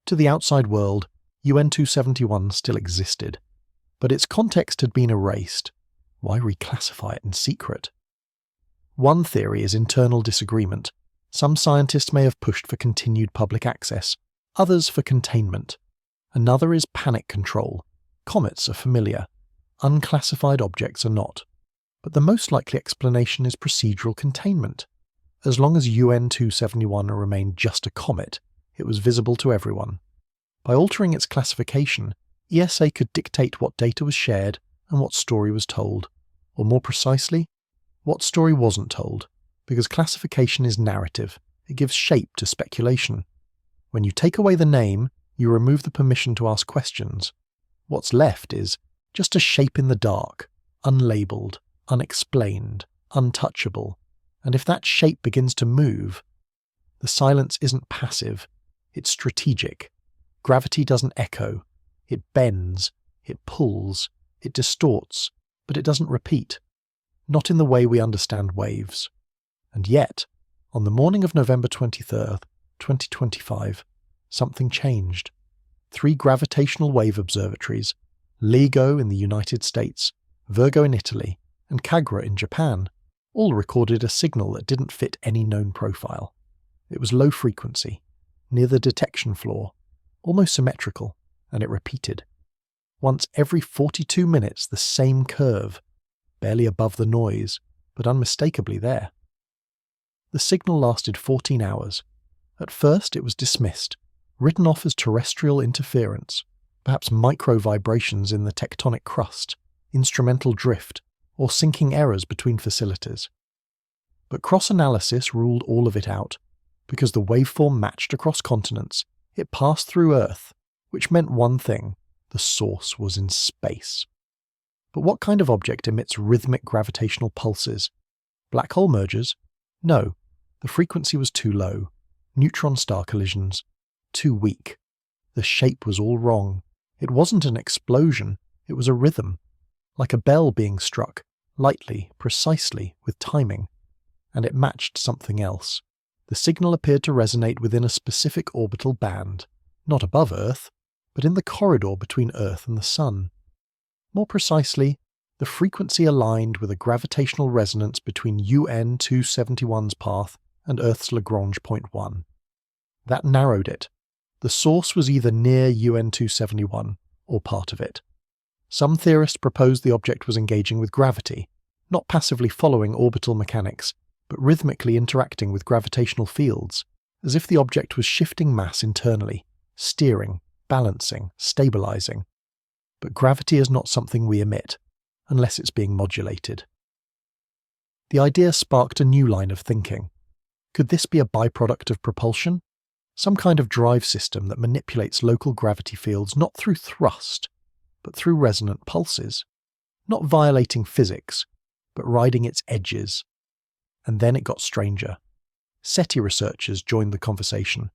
To the outside world, UN271 still existed, but its context had been erased. Why reclassify it in secret? One theory is internal disagreement. Some scientists may have pushed for continued public access, others for containment. Another is panic control. Comets are familiar. Unclassified objects are not. But the most likely explanation is procedural containment. As long as UN271 remained just a comet, it was visible to everyone. By altering its classification, ESA could dictate what data was shared and what story was told. Or more precisely, what story wasn't told, because classification is narrative. It gives shape to speculation. When you take away the name, you remove the permission to ask questions. What's left is just a shape in the dark, unlabeled, unexplained, untouchable. And if that shape begins to move, the silence isn't passive, it's strategic. Gravity doesn't echo. It bends, it pulls, it distorts, but it doesn't repeat. Not in the way we understand waves. And yet, on the morning of November 23rd, 2025, something changed. 3 gravitational wave observatories, LIGO in the United States, Virgo in Italy, and Kagra in Japan, all recorded a signal that didn't fit any known profile. It was low frequency, near the detection floor, almost symmetrical, and it repeated. Once every 42 minutes, the same curve, barely above the noise, but unmistakably there. The signal lasted 14 hours. At first it was dismissed, written off as terrestrial interference, perhaps micro-vibrations in the tectonic crust, instrumental drift, or syncing errors between facilities. But cross-analysis ruled all of it out. Because the waveform matched across continents, it passed through Earth, which meant one thing: the source was in space. But what kind of object emits rhythmic gravitational pulses? Black hole mergers? No, the frequency was too low. Neutron star collisions? Too weak. The shape was all wrong. It wasn't an explosion, it was a rhythm. Like a bell being struck, lightly, precisely, with timing. And it matched something else. The signal appeared to resonate within a specific orbital band, not above Earth, but in the corridor between Earth and the Sun. More precisely, the frequency aligned with a gravitational resonance between UN271's path and Earth's Lagrange point 1. That narrowed it. The source was either near UN271 or part of it. Some theorists proposed the object was engaging with gravity, not passively following orbital mechanics, but rhythmically interacting with gravitational fields, as if the object was shifting mass internally, steering, balancing, stabilizing. But gravity is not something we emit, unless it's being modulated. The idea sparked a new line of thinking. Could this be a byproduct of propulsion? Some kind of drive system that manipulates local gravity fields not through thrust, but through resonant pulses, not violating physics, but riding its edges. And then it got stranger. SETI researchers joined the conversation,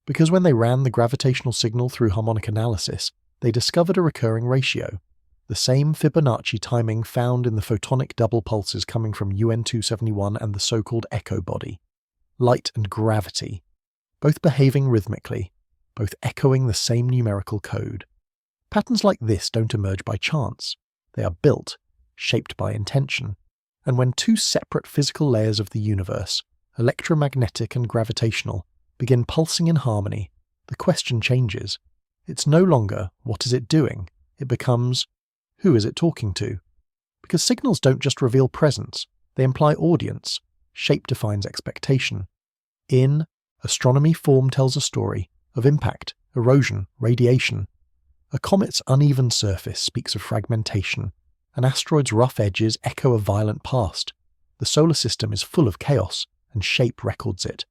because when they ran the gravitational signal through harmonic analysis, they discovered a recurring ratio, the same Fibonacci timing found in the photonic double pulses coming from UN271 and the so-called echo body. Light and gravity, both behaving rhythmically, both echoing the same numerical code. Patterns like this don't emerge by chance. They are built, shaped by intention. And when two separate physical layers of the universe, electromagnetic and gravitational, begin pulsing in harmony, the question changes. It's no longer, what is it doing? It becomes, who is it talking to? Because signals don't just reveal presence, they imply audience. Shape defines expectation. In astronomy, form tells a story of impact, erosion, radiation. A comet's uneven surface speaks of fragmentation. An asteroid's rough edges echo a violent past. The solar system is full of chaos, and shape records it.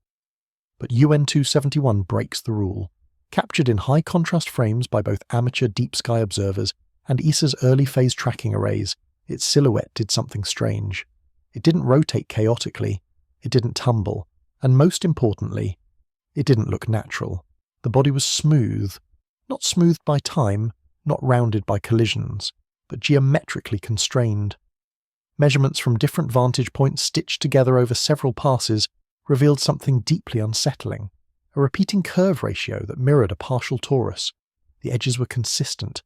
But UN271 breaks the rule. Captured in high-contrast frames by both amateur deep sky observers and ESA's early-phase tracking arrays, its silhouette did something strange. It didn't rotate chaotically, it didn't tumble, and most importantly, it didn't look natural. The body was smooth, not smoothed by time, not rounded by collisions, but geometrically constrained. Measurements from different vantage points stitched together over several passes revealed something deeply unsettling, a repeating curve ratio that mirrored a partial torus. The edges were consistent.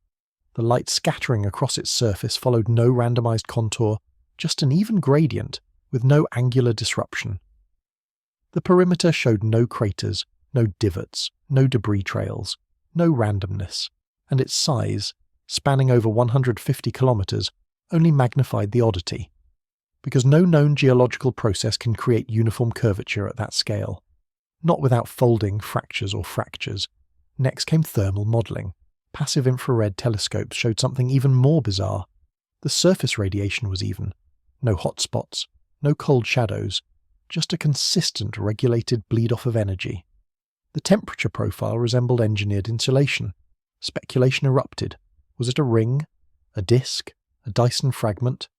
The light scattering across its surface followed no randomized contour, just an even gradient, with no angular disruption. The perimeter showed no craters, no divots, no debris trails, no randomness, and its size, spanning over 150 kilometers, only magnified the oddity. Because no known geological process can create uniform curvature at that scale. Not without folding, fractures or fractures. Next came thermal modelling. Passive infrared telescopes showed something even more bizarre. The surface radiation was even. No hotspots, no cold shadows, just a consistent regulated bleed-off of energy. The temperature profile resembled engineered insulation. Speculation erupted. Was it a ring? A disk? A Dyson fragment?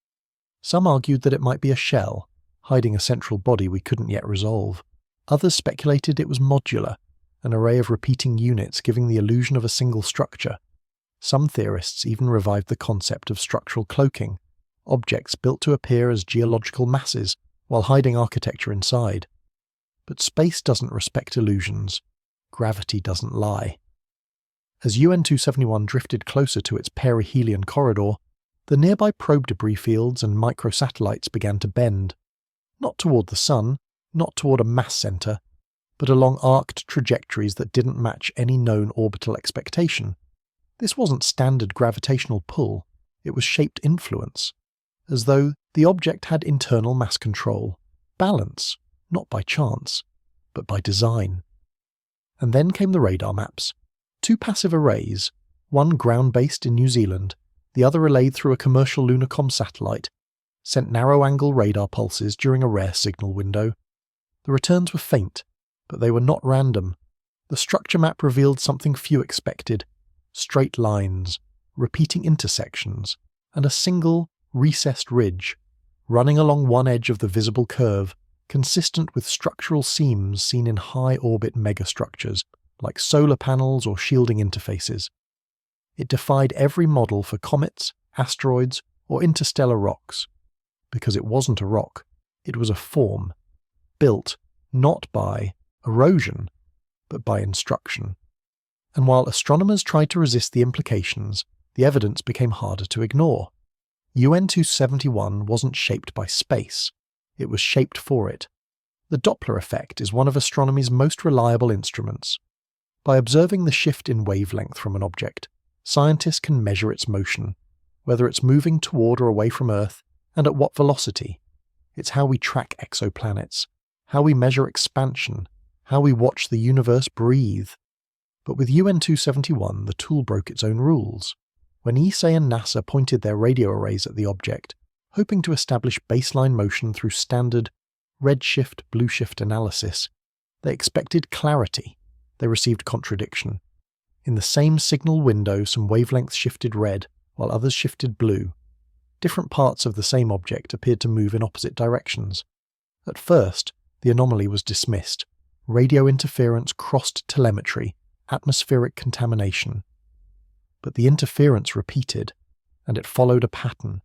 Some argued that it might be a shell, hiding a central body we couldn't yet resolve. Others speculated it was modular, an array of repeating units giving the illusion of a single structure. Some theorists even revived the concept of structural cloaking, objects built to appear as geological masses while hiding architecture inside. But space doesn't respect illusions. Gravity doesn't lie. As UN271 drifted closer to its perihelion corridor, the nearby probe debris fields and microsatellites began to bend. Not toward the Sun, not toward a mass center, but along arced trajectories that didn't match any known orbital expectation. This wasn't standard gravitational pull, it was shaped influence, as though the object had internal mass control, balance, not by chance, but by design. And then came the radar maps. 2 passive arrays, one ground-based in New Zealand, the other relayed through a commercial Lunacom satellite, sent narrow-angle radar pulses during a rare signal window. The returns were faint, but they were not random. The structure map revealed something few expected: straight lines, repeating intersections, and a single, recessed ridge, running along one edge of the visible curve, consistent with structural seams seen in high-orbit megastructures, like solar panels or shielding interfaces. It defied every model for comets, asteroids, or interstellar rocks, because it wasn't a rock, it was a form, built not by erosion, but by instruction. And while astronomers tried to resist the implications, the evidence became harder to ignore. UN271 wasn't shaped by space, it was shaped for it. The Doppler effect is one of astronomy's most reliable instruments. By observing the shift in wavelength from an object, scientists can measure its motion, whether it's moving toward or away from Earth, and at what velocity. It's how we track exoplanets, how we measure expansion, how we watch the universe breathe. But with UN271, the tool broke its own rules. When ESA and NASA pointed their radio arrays at the object, hoping to establish baseline motion through standard redshift-blueshift analysis, they expected clarity. They received contradiction. In the same signal window, some wavelengths shifted red, while others shifted blue. Different parts of the same object appeared to move in opposite directions. At first, the anomaly was dismissed. Radio interference crossed telemetry, atmospheric contamination. But the interference repeated, and it followed a pattern.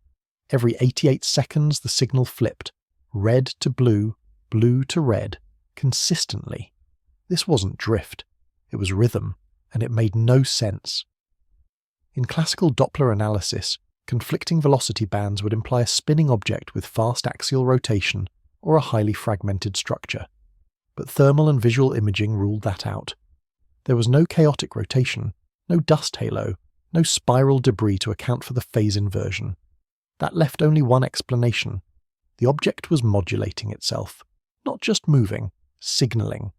Every 88 seconds the signal flipped, red to blue, blue to red, consistently. This wasn't drift, it was rhythm, and it made no sense. In classical Doppler analysis, conflicting velocity bands would imply a spinning object with fast axial rotation or a highly fragmented structure. But thermal and visual imaging ruled that out. There was no chaotic rotation, no dust halo, no spiral debris to account for the phase inversion. That left only one explanation. The object was modulating itself, not just moving, signalling.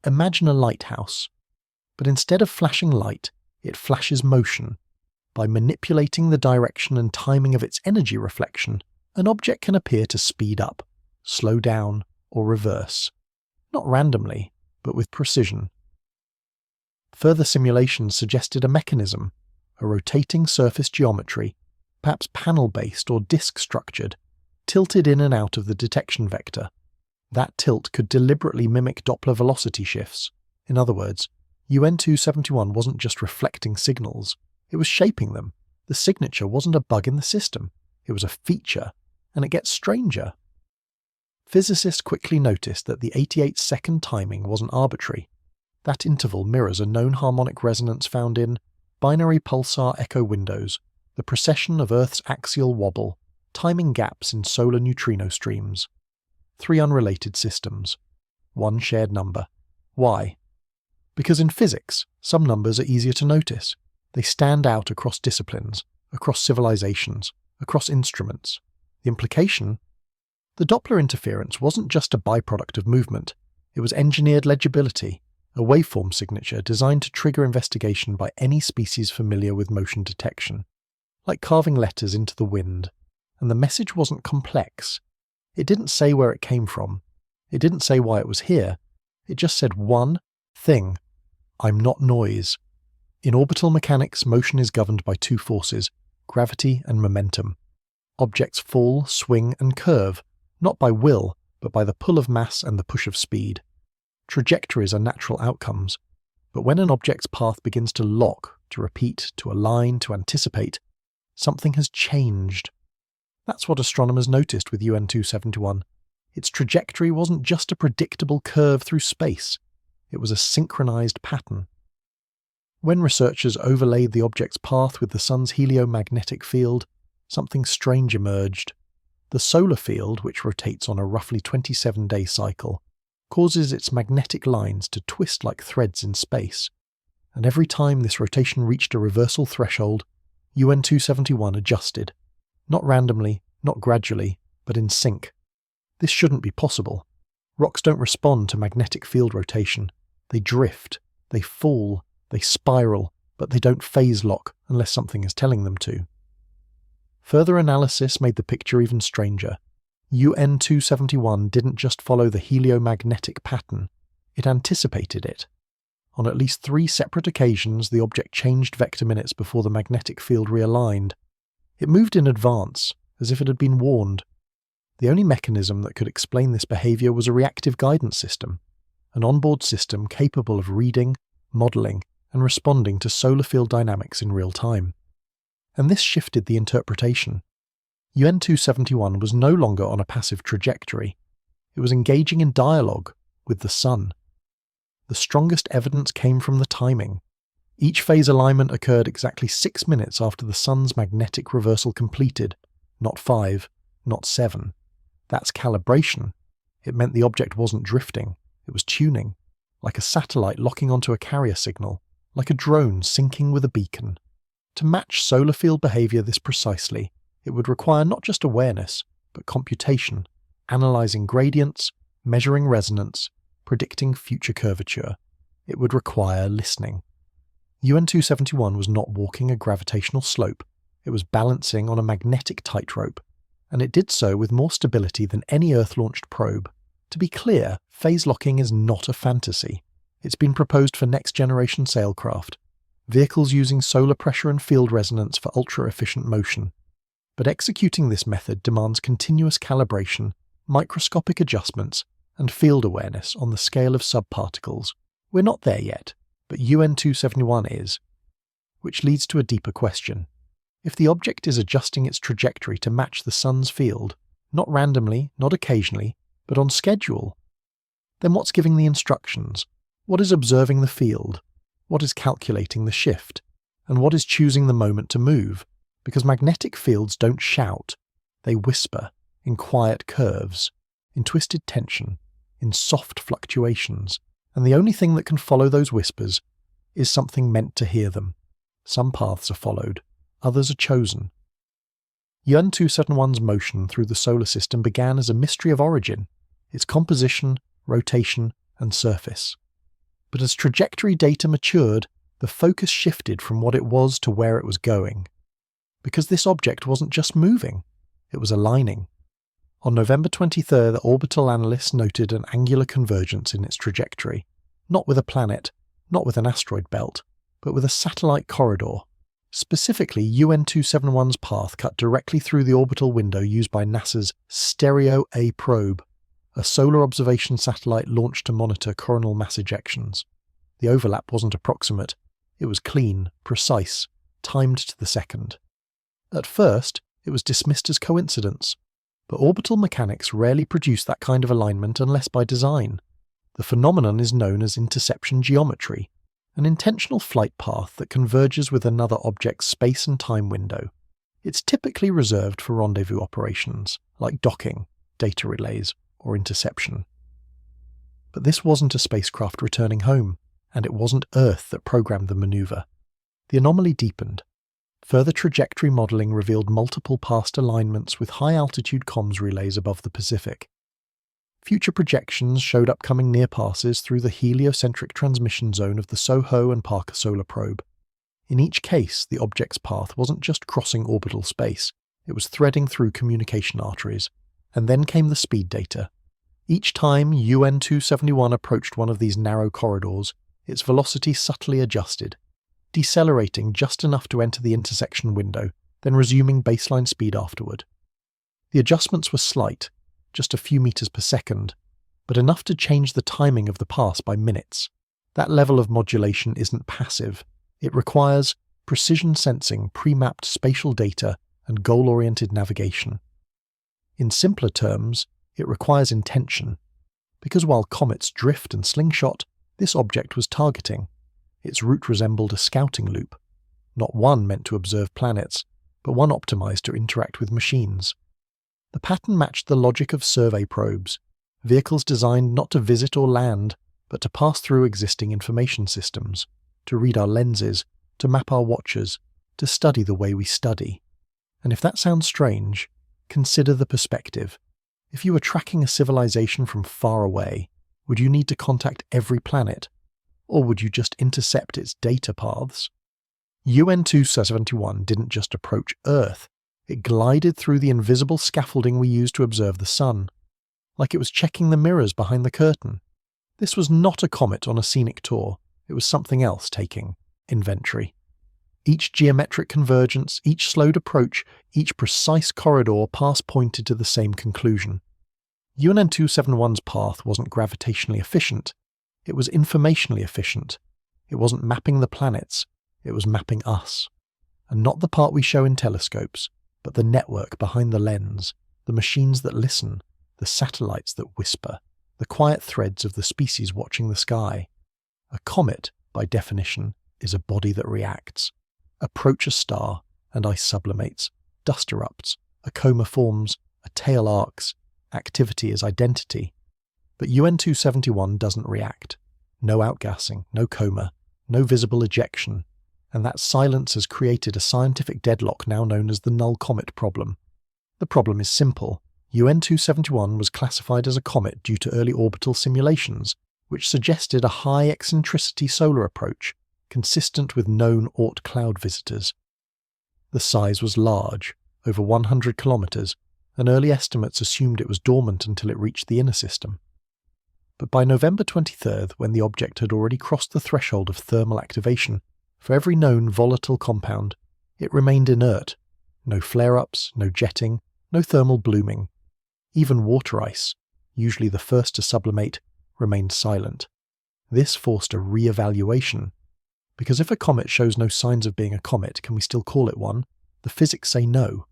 Imagine a lighthouse. But instead of flashing light, it flashes motion. By manipulating the direction and timing of its energy reflection, an object can appear to speed up, slow down, or reverse. Not randomly, but with precision. Further simulations suggested a mechanism, a rotating surface geometry, perhaps panel-based or disk-structured, tilted in and out of the detection vector. That tilt could deliberately mimic Doppler velocity shifts. In other words, UN271 wasn't just reflecting signals, it was shaping them. The signature wasn't a bug in the system, it was a feature, and it gets stranger. Physicists quickly noticed that the 88-second timing wasn't arbitrary. That interval mirrors a known harmonic resonance found in binary pulsar echo windows, the precession of Earth's axial wobble, timing gaps in solar neutrino streams. 3 unrelated systems. 1 shared number. Why? Because in physics, some numbers are easier to notice. They stand out across disciplines, across civilizations, across instruments. The implication? The Doppler interference wasn't just a byproduct of movement. It was engineered legibility, a waveform signature designed to trigger investigation by any species familiar with motion detection. Like carving letters into the wind. And the message wasn't complex. It didn't say where it came from. It didn't say why it was here. It just said one thing. I'm not noise. In orbital mechanics, motion is governed by 2 forces, gravity and momentum. Objects fall, swing, and curve, not by will, but by the pull of mass and the push of speed. Trajectories are natural outcomes, but when an object's path begins to lock, to repeat, to align, to anticipate, something has changed. That's what astronomers noticed with UN271. Its trajectory wasn't just a predictable curve through space, it was a synchronized pattern. When researchers overlaid the object's path with the sun's heliomagnetic field, something strange emerged. The solar field, which rotates on a roughly 27-day cycle, causes its magnetic lines to twist like threads in space, and every time this rotation reached a reversal threshold, UN271 adjusted, not randomly, not gradually, but in sync. This shouldn't be possible. Rocks don't respond to magnetic field rotation. They drift, they fall, they spiral, but they don't phase lock unless something is telling them to. Further analysis made the picture even stranger. UN271 didn't just follow the heliomagnetic pattern, it anticipated it. On at least 3 separate occasions, the object changed vector minutes before the magnetic field realigned. It moved in advance, as if it had been warned. The only mechanism that could explain this behavior was a reactive guidance system, an onboard system capable of reading, modeling, and responding to solar field dynamics in real time. And this shifted the interpretation. UN271 was no longer on a passive trajectory. It was engaging in dialogue with the Sun. The strongest evidence came from the timing. Each phase alignment occurred exactly 6 minutes after the Sun's magnetic reversal completed, not 5, not 7. That's calibration. It meant the object wasn't drifting, it was tuning, like a satellite locking onto a carrier signal, like a drone syncing with a beacon. To match solar field behavior this precisely, it would require not just awareness, but computation, analyzing gradients, measuring resonance, predicting future curvature. It would require listening. UN271 was not walking a gravitational slope, it was balancing on a magnetic tightrope, and it did so with more stability than any Earth-launched probe. To be clear, phase locking is not a fantasy. It's been proposed for next-generation sailcraft, vehicles using solar pressure and field resonance for ultra-efficient motion. But executing this method demands continuous calibration, microscopic adjustments, and field awareness on the scale of subparticles. We're not there yet, but UN271 is. Which leads to a deeper question. If the object is adjusting its trajectory to match the Sun's field, not randomly, not occasionally, but on schedule, then what's giving the instructions? What is observing the field? What is calculating the shift? And what is choosing the moment to move? Because magnetic fields don't shout, they whisper, in quiet curves, in twisted tension, in soft fluctuations, and the only thing that can follow those whispers is something meant to hear them. Some paths are followed, others are chosen. UN271's motion through the solar system began as a mystery of origin, its composition, rotation, and surface. But as trajectory data matured, the focus shifted from what it was to where it was going. Because this object wasn't just moving, it was aligning. On November 23rd, the orbital analysts noted an angular convergence in its trajectory, not with a planet, not with an asteroid belt, but with a satellite corridor. Specifically, UN271's path cut directly through the orbital window used by NASA's Stereo A probe, a solar observation satellite launched to monitor coronal mass ejections. The overlap wasn't approximate, it was clean, precise, timed to the second. At first, it was dismissed as coincidence, but orbital mechanics rarely produce that kind of alignment unless by design. The phenomenon is known as interception geometry, an intentional flight path that converges with another object's space and time window. It's typically reserved for rendezvous operations, like docking, data relays, or interception. But this wasn't a spacecraft returning home, and it wasn't Earth that programmed the maneuver. The anomaly deepened. Further trajectory modelling revealed multiple past alignments with high-altitude comms relays above the Pacific. Future projections showed upcoming near passes through the heliocentric transmission zone of the SOHO and Parker solar probe. In each case, the object's path wasn't just crossing orbital space, it was threading through communication arteries. And then came the speed data. Each time UN271 approached one of these narrow corridors, its velocity subtly adjusted, decelerating just enough to enter the intersection window, then resuming baseline speed afterward. The adjustments were slight, just a few meters per second, but enough to change the timing of the pass by minutes. That level of modulation isn't passive. It requires precision sensing, pre-mapped spatial data, and goal-oriented navigation. In simpler terms, it requires intention, because while comets drift and slingshot, this object was targeting. Its route resembled a scouting loop, not one meant to observe planets, but one optimized to interact with machines. The pattern matched the logic of survey probes, vehicles designed not to visit or land, but to pass through existing information systems, to read our lenses, to map our watches, to study the way we study. And if that sounds strange, consider the perspective. If you were tracking a civilization from far away, would you need to contact every planet? Or would you just intercept its data paths? UN271 didn't just approach Earth, it glided through the invisible scaffolding we use to observe the Sun, like it was checking the mirrors behind the curtain. This was not a comet on a scenic tour, it was something else taking inventory. Each geometric convergence, each slowed approach, each precise corridor pass pointed to the same conclusion. UN271's path wasn't gravitationally efficient, it was informationally efficient. It wasn't mapping the planets, it was mapping us. And not the part we show in telescopes, but the network behind the lens, the machines that listen, the satellites that whisper, the quiet threads of the species watching the sky. A comet, by definition, is a body that reacts. Approach a star, and ice sublimates, dust erupts, a coma forms, a tail arcs, activity is identity. But UN271 doesn't react. No outgassing, no coma, no visible ejection, and that silence has created a scientific deadlock now known as the null comet problem. The problem is simple. UN271 was classified as a comet due to early orbital simulations, which suggested a high eccentricity solar approach, consistent with known Oort cloud visitors. The size was large, over 100 kilometers, and early estimates assumed it was dormant until it reached the inner system. But by November 23rd, when the object had already crossed the threshold of thermal activation, for every known volatile compound, it remained inert. No flare-ups, no jetting, no thermal blooming. Even water ice, usually the first to sublimate, remained silent. This forced a re-evaluation. Because if a comet shows no signs of being a comet, can we still call it one? The physics say no.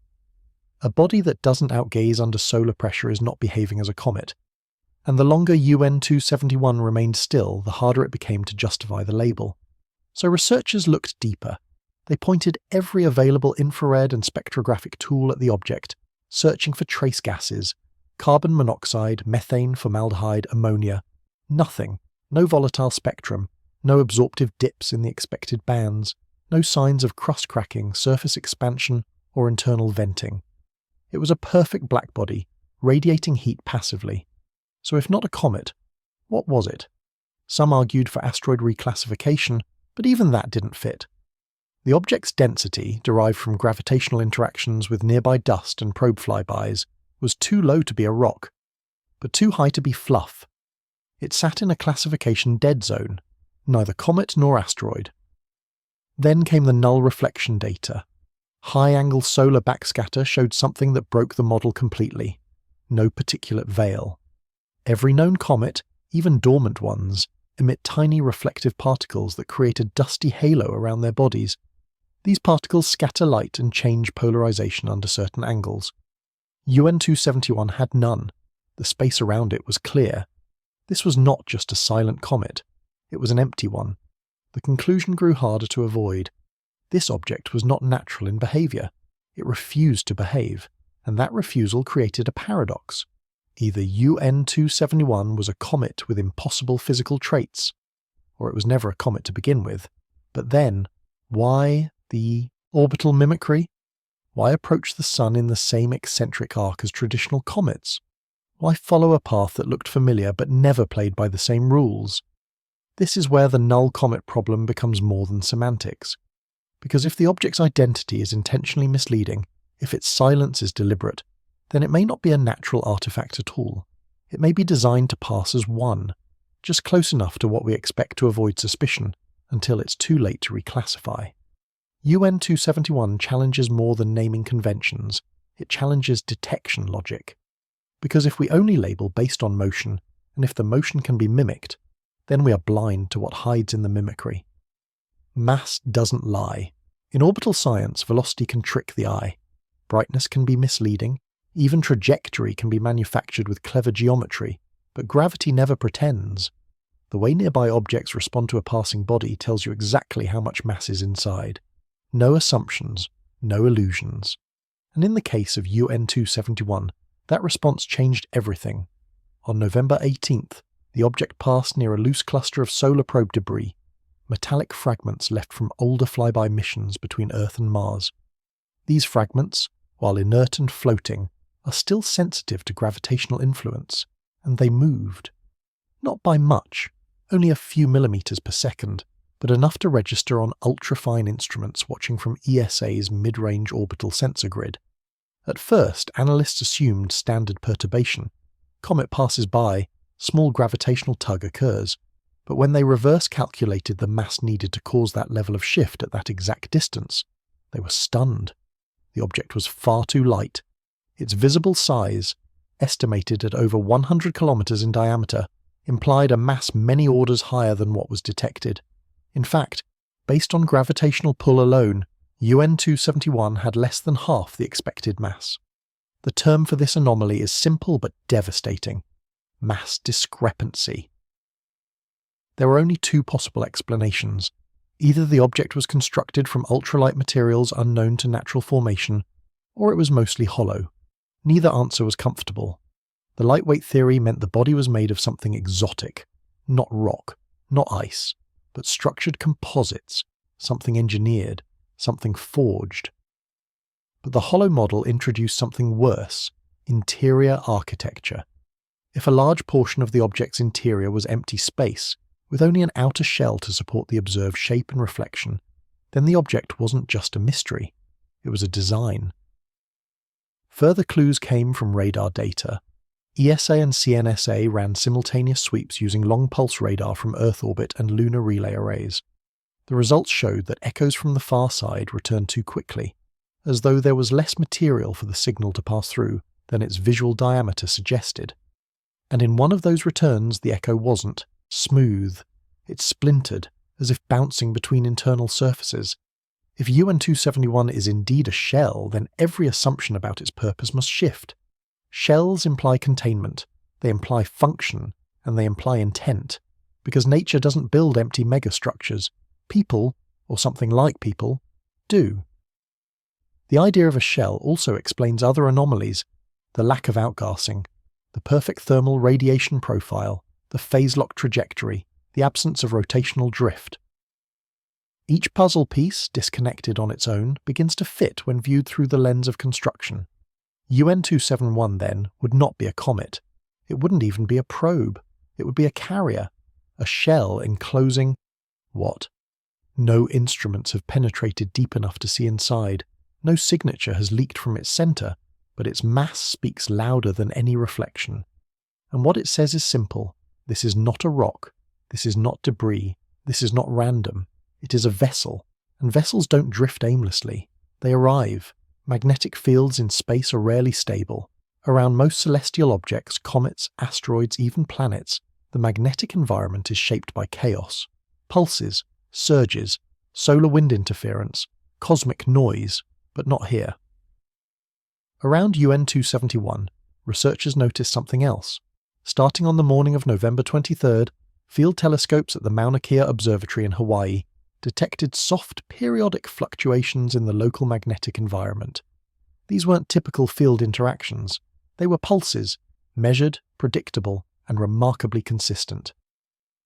A body that doesn't outgaze under solar pressure is not behaving as a comet. And the longer UN271 remained still, the harder it became to justify the label. So researchers looked deeper. They pointed every available infrared and spectrographic tool at the object, searching for trace gases, carbon monoxide, methane, formaldehyde, ammonia. Nothing. No volatile spectrum, no absorptive dips in the expected bands, no signs of crust cracking, surface expansion, or internal venting. It was a perfect blackbody, radiating heat passively. So if not a comet, what was it? Some argued for asteroid reclassification, but even that didn't fit. The object's density, derived from gravitational interactions with nearby dust and probe flybys, was too low to be a rock, but too high to be fluff. It sat in a classification dead zone, neither comet nor asteroid. Then came the null reflection data. High-angle solar backscatter showed something that broke the model completely. No particulate veil. Every known comet, even dormant ones, emit tiny reflective particles that create a dusty halo around their bodies. These particles scatter light and change polarization under certain angles. UN271 had none. The space around it was clear. This was not just a silent comet. It was an empty one. The conclusion grew harder to avoid. This object was not natural in behavior. It refused to behave, and that refusal created a paradox. Either UN271 was a comet with impossible physical traits, or it was never a comet to begin with. But then, why the orbital mimicry? Why approach the Sun in the same eccentric arc as traditional comets? Why follow a path that looked familiar but never played by the same rules? This is where the null comet problem becomes more than semantics. Because if the object's identity is intentionally misleading, if its silence is deliberate, then it may not be a natural artifact at all. It may be designed to pass as one, just close enough to what we expect to avoid suspicion, until it's too late to reclassify. UN271 challenges more than naming conventions, it challenges detection logic. Because if we only label based on motion, and if the motion can be mimicked, then we are blind to what hides in the mimicry. Mass doesn't lie. In orbital science, velocity can trick the eye. Brightness can be misleading. Even trajectory can be manufactured with clever geometry, but gravity never pretends. The way nearby objects respond to a passing body tells you exactly how much mass is inside. No assumptions, no illusions. And in the case of UN271, that response changed everything. On November 18th, the object passed near a loose cluster of solar probe debris, metallic fragments left from older flyby missions between Earth and Mars. These fragments, while inert and floating, are still sensitive to gravitational influence, and they moved. Not by much, only a few millimeters per second, but enough to register on ultra-fine instruments watching from ESA's mid-range orbital sensor grid. At first, analysts assumed standard perturbation. Comet passes by, small gravitational tug occurs, but when they reverse calculated the mass needed to cause that level of shift at that exact distance, they were stunned. The object was far too light. Its visible size, estimated at over 100 kilometers in diameter, implied a mass many orders higher than what was detected. In fact, based on gravitational pull alone, UN271 had less than half the expected mass. The term for this anomaly is simple but devastating: mass discrepancy. There were only two possible explanations. Either the object was constructed from ultralight materials unknown to natural formation, or it was mostly hollow. Neither answer was comfortable. The lightweight theory meant the body was made of something exotic, not rock, not ice, but structured composites, something engineered, something forged. But the hollow model introduced something worse: interior architecture. If a large portion of the object's interior was empty space, with only an outer shell to support the observed shape and reflection, then the object wasn't just a mystery, it was a design. Further clues came from radar data. ESA and CNSA ran simultaneous sweeps using long-pulse radar from Earth orbit and lunar relay arrays. The results showed that echoes from the far side returned too quickly, as though there was less material for the signal to pass through than its visual diameter suggested. And in one of those returns the echo wasn't smooth. It splintered, as if bouncing between internal surfaces. If UN271 is indeed a shell, then every assumption about its purpose must shift. Shells imply containment, they imply function, and they imply intent, because nature doesn't build empty megastructures. People, or something like people, do. The idea of a shell also explains other anomalies: the lack of outgassing, the perfect thermal radiation profile, the phase-lock trajectory, the absence of rotational drift. Each puzzle piece, disconnected on its own, begins to fit when viewed through the lens of construction. UN271, then, would not be a comet. It wouldn't even be a probe. It would be a carrier, a shell enclosing what? No instruments have penetrated deep enough to see inside. No signature has leaked from its center, but its mass speaks louder than any reflection. And what it says is simple: this is not a rock, this is not debris, this is not random. It is a vessel, and vessels don't drift aimlessly. They arrive. Magnetic fields in space are rarely stable. Around most celestial objects, comets, asteroids, even planets, the magnetic environment is shaped by chaos. Pulses, surges, solar wind interference, cosmic noise, but not here. Around UN271, researchers noticed something else. Starting on the morning of November 23rd, field telescopes at the Mauna Kea Observatory in Hawaii detected soft, periodic fluctuations in the local magnetic environment. These weren't typical field interactions. They were pulses, measured, predictable, and remarkably consistent.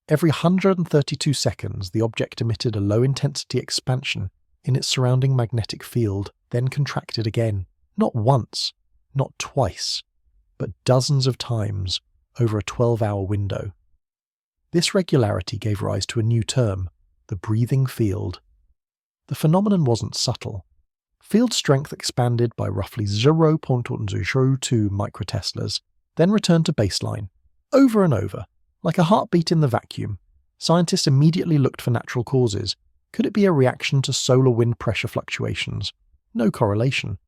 Every 132 seconds, the object emitted a low-intensity expansion in its surrounding magnetic field, then contracted again. Not once, not twice, but dozens of times over a 12-hour window. This regularity gave rise to a new term: the breathing field. The phenomenon wasn't subtle. Field strength expanded by roughly 0.02 microteslas, then returned to baseline, over and over, like a heartbeat in the vacuum. Scientists immediately looked for natural causes. Could it be a reaction to solar wind pressure fluctuations? No correlation.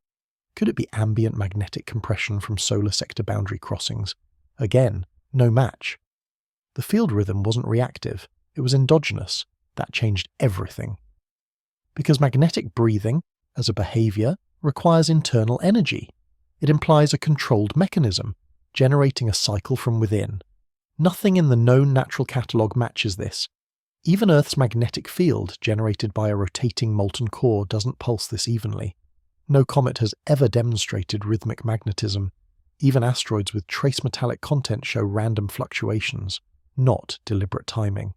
Could it be ambient magnetic compression from solar sector boundary crossings? Again, no match. The field rhythm wasn't reactive, it was endogenous. That changed everything. Because magnetic breathing, as a behavior, requires internal energy. It implies a controlled mechanism, generating a cycle from within. Nothing in the known natural catalogue matches this. Even Earth's magnetic field, generated by a rotating molten core, doesn't pulse this evenly. No comet has ever demonstrated rhythmic magnetism. Even asteroids with trace metallic content show random fluctuations, not deliberate timing.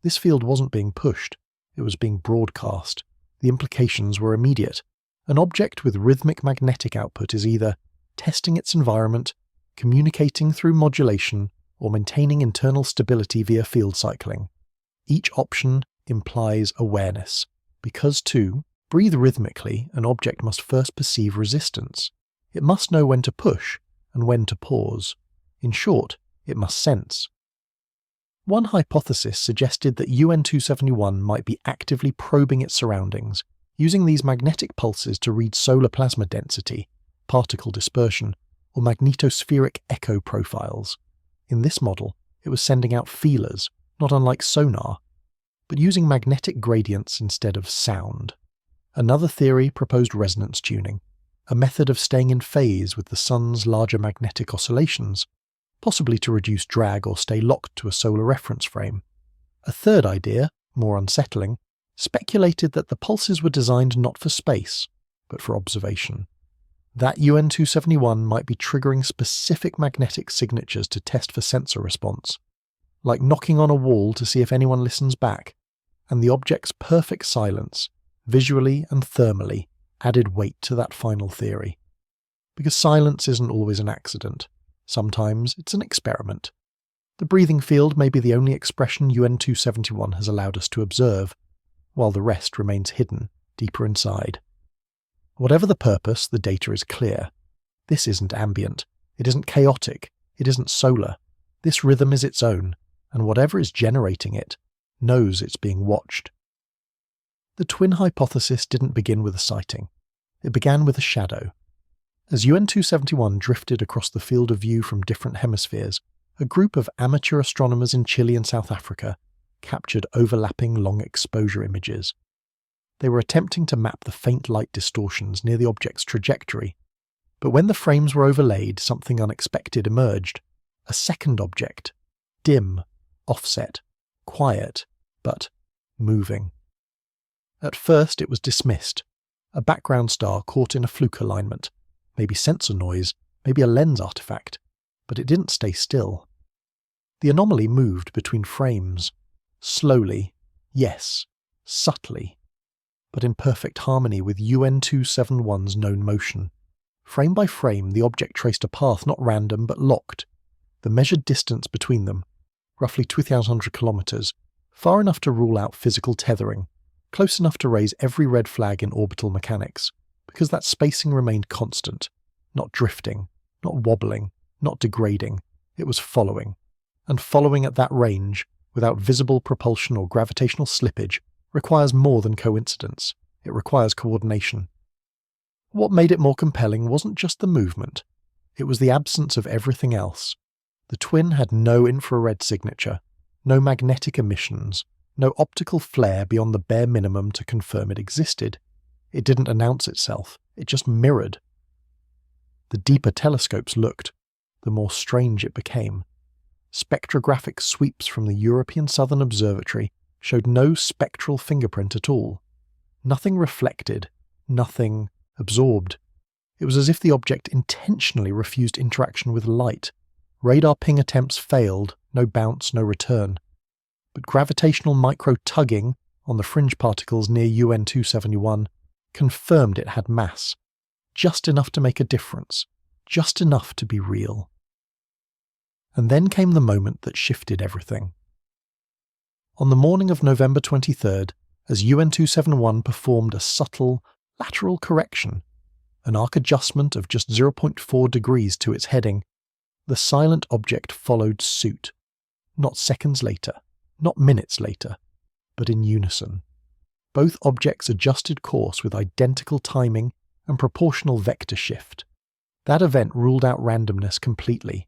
This field wasn't being pushed, it was being broadcast. The implications were immediate. An object with rhythmic magnetic output is either testing its environment, communicating through modulation, or maintaining internal stability via field cycling. Each option implies awareness. Because to breathe rhythmically, an object must first perceive resistance. It must know when to push and when to pause. In short, it must sense. One hypothesis suggested that UN271 might be actively probing its surroundings, using these magnetic pulses to read solar plasma density, particle dispersion, or magnetospheric echo profiles. In this model, it was sending out feelers, not unlike sonar, but using magnetic gradients instead of sound. Another theory proposed resonance tuning, a method of staying in phase with the sun's larger magnetic oscillations, possibly to reduce drag or stay locked to a solar reference frame. A third idea, more unsettling, speculated that the pulses were designed not for space, but for observation. That UN271 might be triggering specific magnetic signatures to test for sensor response, like knocking on a wall to see if anyone listens back, and the object's perfect silence, visually and thermally, added weight to that final theory. Because silence isn't always an accident. Sometimes it's an experiment. The breathing field may be the only expression UN271 has allowed us to observe, while the rest remains hidden deeper inside. Whatever the purpose, the data is clear. This isn't ambient. It isn't chaotic. It isn't solar. This rhythm is its own, and whatever is generating it knows it's being watched. The twin hypothesis didn't begin with a sighting. It began with a shadow. As UN271 drifted across the field of view from different hemispheres, a group of amateur astronomers in Chile and South Africa captured overlapping long-exposure images. They were attempting to map the faint light distortions near the object's trajectory. But when the frames were overlaid, something unexpected emerged. A second object. Dim, offset, quiet, but moving. At first it was dismissed. A background star caught in a fluke alignment. Maybe sensor noise, maybe a lens artifact. But it didn't stay still. The anomaly moved between frames. Slowly, yes, subtly, but in perfect harmony with UN271's known motion. Frame by frame, the object traced a path not random but locked. The measured distance between them, roughly 2,000 kilometers, far enough to rule out physical tethering, close enough to raise every red flag in orbital mechanics, because that spacing remained constant, not drifting, not wobbling, not degrading. It was following. And following at that range, without visible propulsion or gravitational slippage, requires more than coincidence. It requires coordination. What made it more compelling wasn't just the movement. It was the absence of everything else. The twin had no infrared signature, no magnetic emissions, no optical flare beyond the bare minimum to confirm it existed. It didn't announce itself. It just mirrored. The deeper telescopes looked, the more strange it became. Spectrographic sweeps from the European Southern Observatory showed no spectral fingerprint at all. Nothing reflected, nothing absorbed. It was as if the object intentionally refused interaction with light. Radar ping attempts failed, no bounce, no return. But gravitational micro-tugging on the fringe particles near UN271 confirmed it had mass, just enough to make a difference, just enough to be real. And then came the moment that shifted everything. On the morning of November 23rd, as UN271 performed a subtle lateral correction, an arc adjustment of just 0.4 degrees to its heading, the silent object followed suit, not seconds later, not minutes later, but in unison. Both objects adjusted course with identical timing and proportional vector shift. That event ruled out randomness completely.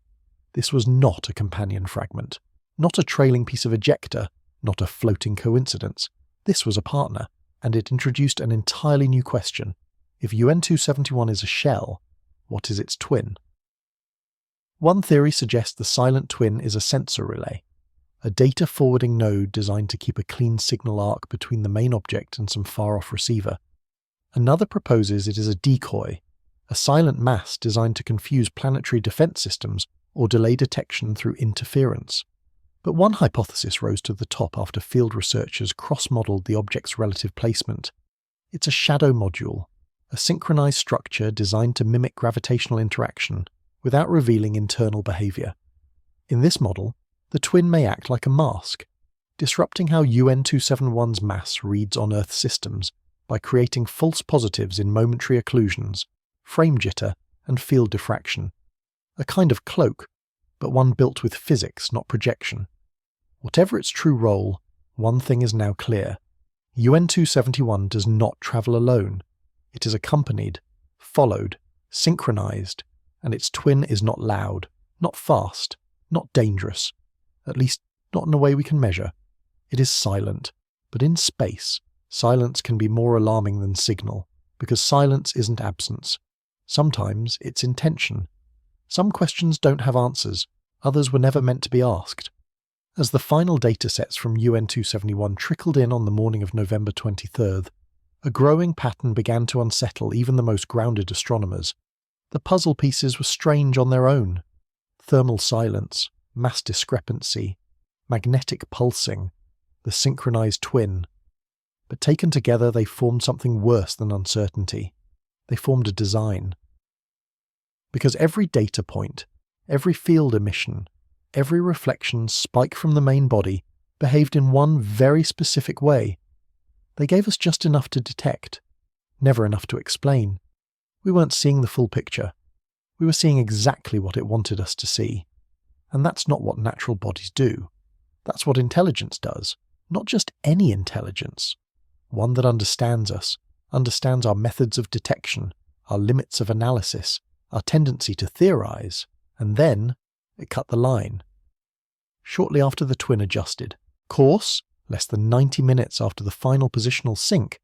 This was not a companion fragment, not a trailing piece of ejecta, not a floating coincidence. This was a partner, and it introduced an entirely new question. If UN271 is a shell, what is its twin? One theory suggests the silent twin is a sensor relay, a data-forwarding node designed to keep a clean signal arc between the main object and some far-off receiver. Another proposes it is a decoy, a silent mass designed to confuse planetary defense systems or delay detection through interference. But one hypothesis rose to the top after field researchers cross-modelled the object's relative placement. It's a shadow module, a synchronized structure designed to mimic gravitational interaction without revealing internal behavior. In this model, the twin may act like a mask, disrupting how UN271's mass reads on Earth systems by creating false positives in momentary occlusions, frame jitter, and field diffraction. A kind of cloak, but one built with physics, not projection. Whatever its true role, one thing is now clear. UN271 does not travel alone. It is accompanied, followed, synchronized, and its twin is not loud, not fast, not dangerous, at least not in a way we can measure. It is silent, but in space, silence can be more alarming than signal, because silence isn't absence. Sometimes it's intention. Some questions don't have answers, others were never meant to be asked. As the final datasets from UN271 trickled in on the morning of November 23rd, a growing pattern began to unsettle even the most grounded astronomers. The puzzle pieces were strange on their own. Thermal silence, mass discrepancy, magnetic pulsing, the synchronized twin. But taken together they formed something worse than uncertainty. They formed a design. Because every data point, every field emission, every reflection spike from the main body behaved in one very specific way. They gave us just enough to detect, never enough to explain. We weren't seeing the full picture. We were seeing exactly what it wanted us to see. And that's not what natural bodies do. That's what intelligence does. Not just any intelligence. One that understands us, understands our methods of detection, our limits of analysis, our tendency to theorize, and then it cut the line. Shortly after the twin adjusted, course, less than 90 minutes after the final positional sync,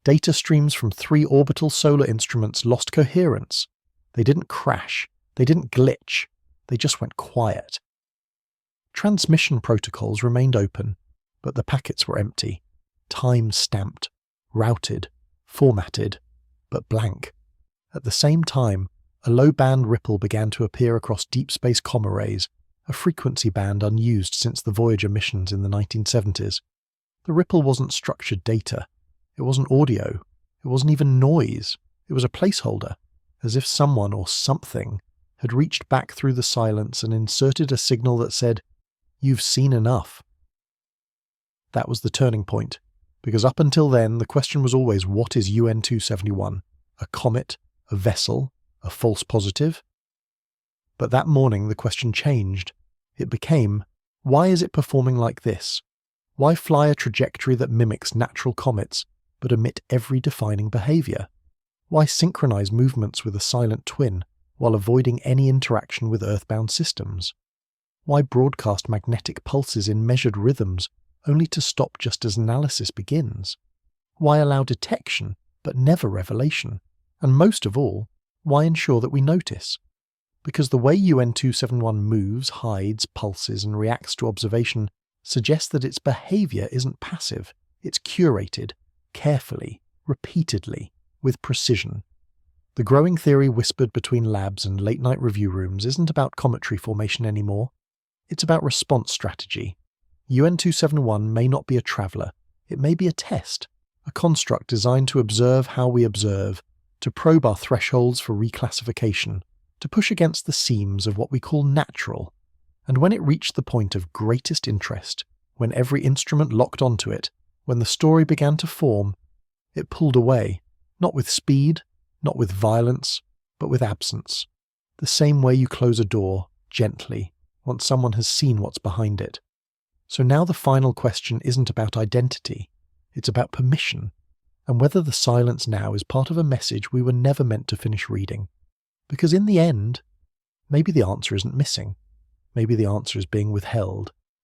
data streams from 3 orbital solar instruments lost coherence. They didn't crash, they didn't glitch, they just went quiet. Transmission protocols remained open, but the packets were empty, time-stamped, routed, formatted, but blank. At the same time, a low-band ripple began to appear across deep space comm arrays, a frequency band unused since the Voyager missions in the 1970s. The ripple wasn't structured data. It wasn't audio. It wasn't even noise. It was a placeholder, as if someone or something had reached back through the silence and inserted a signal that said, "You've seen enough." That was the turning point, because up until then the question was always, what is UN271? A comet? A vessel? A false positive? But that morning the question changed. It became, why is it performing like this? Why fly a trajectory that mimics natural comets, but omit every defining behavior? Why synchronize movements with a silent twin, while avoiding any interaction with earthbound systems? Why broadcast magnetic pulses in measured rhythms, only to stop just as analysis begins? Why allow detection, but never revelation? And most of all, why ensure that we notice? Because the way UN271 moves, hides, pulses, and reacts to observation suggests that its behavior isn't passive, it's curated, carefully, repeatedly, with precision. The growing theory whispered between labs and late-night review rooms isn't about cometary formation anymore. It's about response strategy. UN271 may not be a traveller, it may be a test, a construct designed to observe how we observe, to probe our thresholds for reclassification, to push against the seams of what we call natural. And when it reached the point of greatest interest, when every instrument locked onto it, when the story began to form, it pulled away, not with speed, not with violence, but with absence. The same way you close a door, gently, once someone has seen what's behind it. So now the final question isn't about identity, it's about permission, and whether the silence now is part of a message we were never meant to finish reading. Because in the end, maybe the answer isn't missing. Maybe the answer is being withheld.